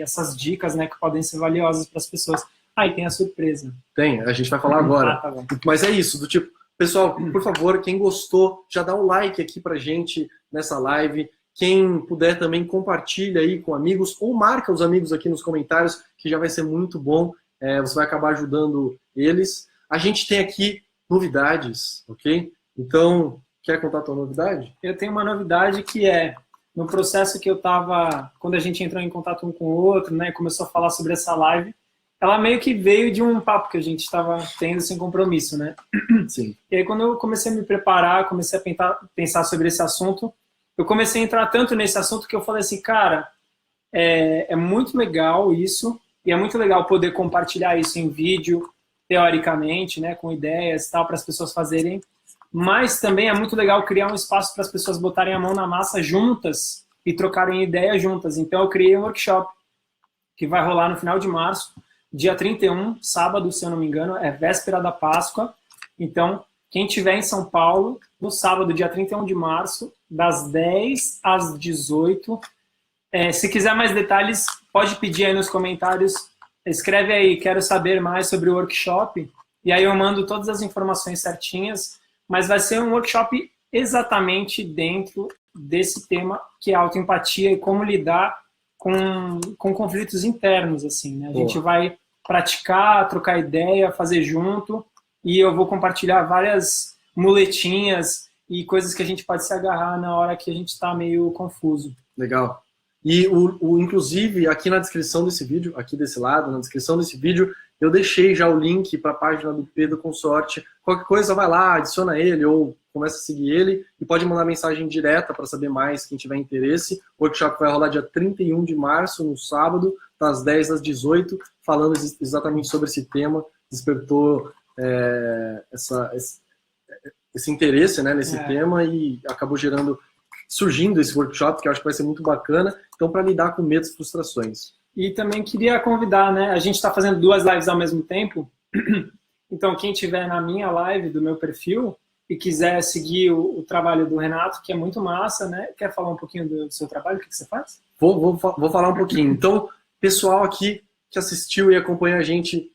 essas dicas, né? Que podem ser valiosas para as pessoas. E tem a surpresa. Tem, a gente vai falar agora. Tá bom. Mas é isso, do tipo, pessoal, por favor, quem gostou, já dá um like aqui pra gente nessa live. Quem puder também compartilha aí com amigos ou marca os amigos aqui nos comentários, que já vai ser muito bom. Você vai acabar ajudando eles. A gente tem aqui novidades, ok? Então, quer contar a tua novidade? Eu tenho uma novidade que é, no processo que eu estava, quando a gente entrou em contato um com o outro, né, começou a falar sobre essa live, ela meio que veio de um papo que a gente estava tendo sem compromisso, né? Sim. E aí, quando eu comecei a me preparar, comecei a pensar sobre esse assunto, eu comecei a entrar tanto nesse assunto que eu falei assim, cara, é muito legal isso, e é muito legal poder compartilhar isso em vídeo, teoricamente, né, com ideias e tal, para as pessoas fazerem, mas também é muito legal criar um espaço para as pessoas botarem a mão na massa juntas e trocarem ideias juntas. Então, eu criei um workshop que vai rolar no final de março, dia 31, sábado, se eu não me engano, é véspera da Páscoa. Então, quem estiver em São Paulo, no sábado, dia 31 de março, das 10 às 18. Se quiser mais detalhes, pode pedir aí nos comentários. Escreve aí, quero saber mais sobre o workshop. E aí eu mando todas as informações certinhas. Mas vai ser um workshop exatamente dentro desse tema, que é autoempatia e como lidar com conflitos internos, assim, né? A gente vai praticar, trocar ideia, fazer junto, e eu vou compartilhar várias muletinhas e coisas que a gente pode se agarrar na hora que a gente está meio confuso. Legal. E, inclusive, aqui na descrição desse vídeo, aqui desse lado, na descrição desse vídeo, eu deixei já o link para a página do Pedro Consorte. Qualquer coisa, vai lá, adiciona ele ou começa a seguir ele e pode mandar mensagem direta para saber mais, quem tiver interesse. O workshop vai rolar dia 31 de março, no sábado, das 10 às 18, falando exatamente sobre esse tema. Despertou esse interesse, né, nesse tema e acabou surgindo esse workshop, que eu acho que vai ser muito bacana, então para lidar com medos e frustrações. E também queria convidar, né, a gente está fazendo 2 lives ao mesmo tempo, então quem tiver na minha live, do meu perfil, e quiser seguir o trabalho do Renato, que é muito massa, né, quer falar um pouquinho do seu trabalho, o que você faz? Vou falar um pouquinho. Então, pessoal aqui que assistiu e acompanha a gente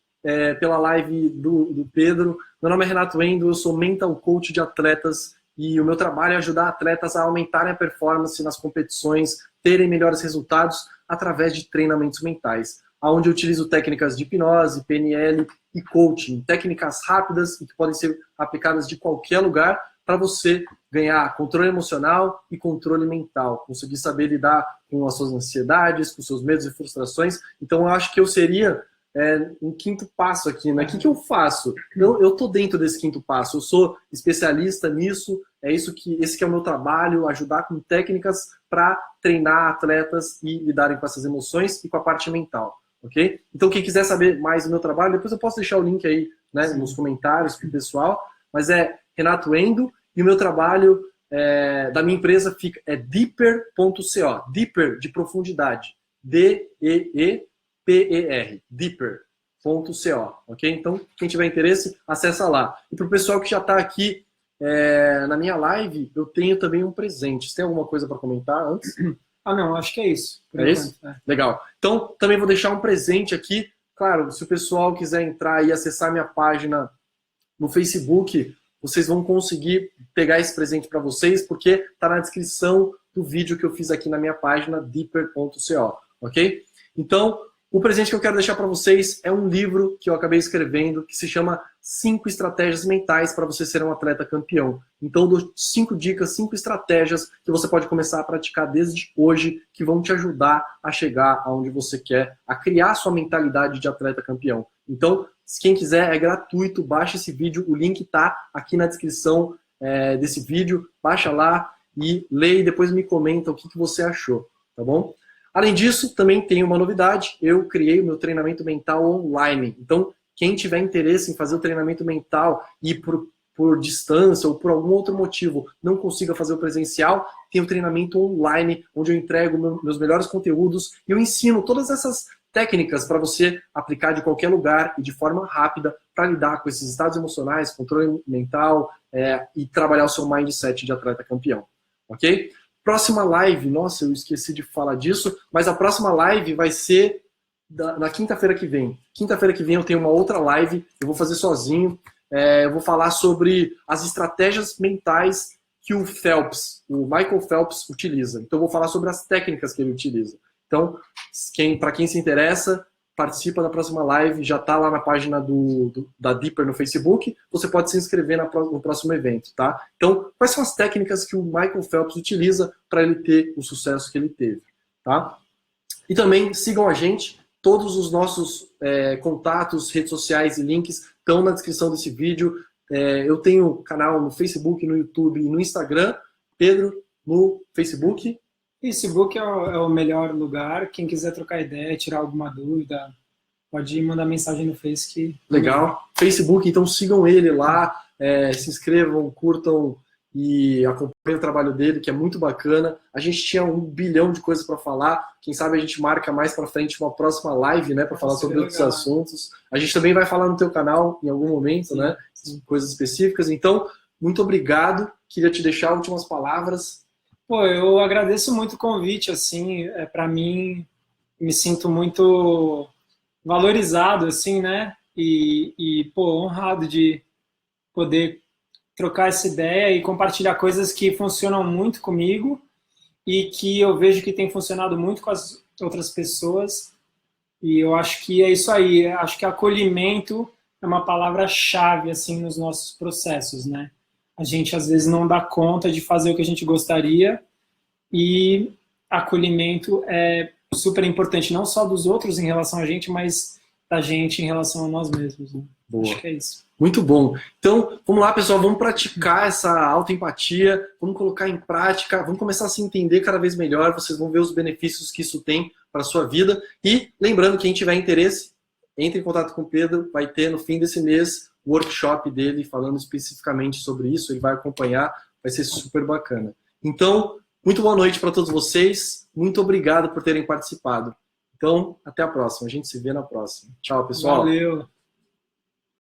pela live do Pedro, meu nome é Renato Endo, eu sou Mental Coach de atletas, e o meu trabalho é ajudar atletas a aumentarem a performance nas competições, terem melhores resultados através de treinamentos mentais, onde eu utilizo técnicas de hipnose, PNL e coaching, técnicas rápidas e que podem ser aplicadas de qualquer lugar para você ganhar controle emocional e controle mental, conseguir saber lidar com as suas ansiedades, com seus medos e frustrações. Então eu acho que eu seria um quinto passo aqui, né? O que eu faço? Eu tô dentro desse quinto passo, eu sou especialista nisso, esse que é o meu trabalho, ajudar com técnicas para treinar atletas e lidarem com essas emoções e com a parte mental, ok? Então quem quiser saber mais do meu trabalho, depois eu posso deixar o link aí, né, nos comentários pro pessoal, mas é Renato Endo, e o meu trabalho da minha empresa é deeper.co, deeper de profundidade, D-E-E-P-E-R, deeper.co, ok? Então, quem tiver interesse, acessa lá. E para o pessoal que já está aqui na minha live, eu tenho também um presente. Você tem alguma coisa para comentar antes? Não, acho que é isso. É isso? Legal. Então, também vou deixar um presente aqui. Claro, se o pessoal quiser entrar e acessar minha página no Facebook, vocês vão conseguir pegar esse presente para vocês, porque está na descrição do vídeo que eu fiz aqui na minha página, deeper.co, ok? Então, O presente que eu quero deixar para vocês é um livro que eu acabei escrevendo que se chama 5 Estratégias Mentais para você ser um atleta campeão. Então eu dou 5 dicas, 5 estratégias que você pode começar a praticar desde hoje que vão te ajudar a chegar aonde você quer, a criar sua mentalidade de atleta campeão. Então, quem quiser, é gratuito, baixa esse vídeo, o link está aqui na descrição desse vídeo, baixa lá e lê e depois me comenta o que você achou, tá bom? Além disso, também tem uma novidade, eu criei o meu treinamento mental online. Então, quem tiver interesse em fazer o treinamento mental e por distância ou por algum outro motivo não consiga fazer o presencial, tem o treinamento online, onde eu entrego meus melhores conteúdos e eu ensino todas essas técnicas para você aplicar de qualquer lugar e de forma rápida para lidar com esses estados emocionais, controle mental e trabalhar o seu mindset de atleta campeão, ok? Próxima live, nossa, eu esqueci de falar disso, mas a próxima live vai ser na quinta-feira que vem. Quinta-feira que vem eu tenho uma outra live, eu vou fazer sozinho, eu vou falar sobre as estratégias mentais que o Michael Phelps utiliza. Então eu vou falar sobre as técnicas que ele utiliza. Então, para quem se interessa, participa da próxima live, já está lá na página da Deeper no Facebook, você pode se inscrever no próximo evento, tá? Então, quais são as técnicas que o Michael Phelps utiliza para ele ter o sucesso que ele teve, tá? E também sigam a gente, todos os nossos contatos, redes sociais e links estão na descrição desse vídeo. Eu tenho canal no Facebook, no YouTube e no Instagram. Pedro, no Facebook. Facebook é o melhor lugar. Quem quiser trocar ideia, tirar alguma dúvida, pode mandar mensagem no Face. Legal. Facebook, então sigam ele lá, se inscrevam, curtam e acompanhem o trabalho dele, que é muito bacana. A gente tinha 1 bilhão de coisas para falar. Quem sabe a gente marca mais para frente uma próxima live, né, para falar sobre outros assuntos. A gente também vai falar no teu canal em algum momento, né, coisas específicas. Então, muito obrigado. Queria te deixar últimas palavras. Pô, eu agradeço muito o convite, assim, para mim, me sinto muito valorizado, assim, né, pô, honrado de poder trocar essa ideia e compartilhar coisas que funcionam muito comigo e que eu vejo que tem funcionado muito com as outras pessoas, e eu acho que é isso aí, acho que acolhimento é uma palavra-chave, assim, nos nossos processos, né. A gente, às vezes, não dá conta de fazer o que a gente gostaria e acolhimento é super importante, não só dos outros em relação a gente, mas da gente em relação a nós mesmos. Né? Acho que é isso. Muito bom. Então, vamos lá, pessoal, vamos praticar essa autoempatia, vamos colocar em prática, vamos começar a se entender cada vez melhor, vocês vão ver os benefícios que isso tem para a sua vida. E, lembrando, quem tiver interesse, entre em contato com o Pedro, vai ter no fim desse mês o workshop dele falando especificamente sobre isso, ele vai acompanhar, vai ser super bacana. Então, muito boa noite para todos vocês, muito obrigado por terem participado. Então, até a próxima, a gente se vê na próxima. Tchau, pessoal. Valeu.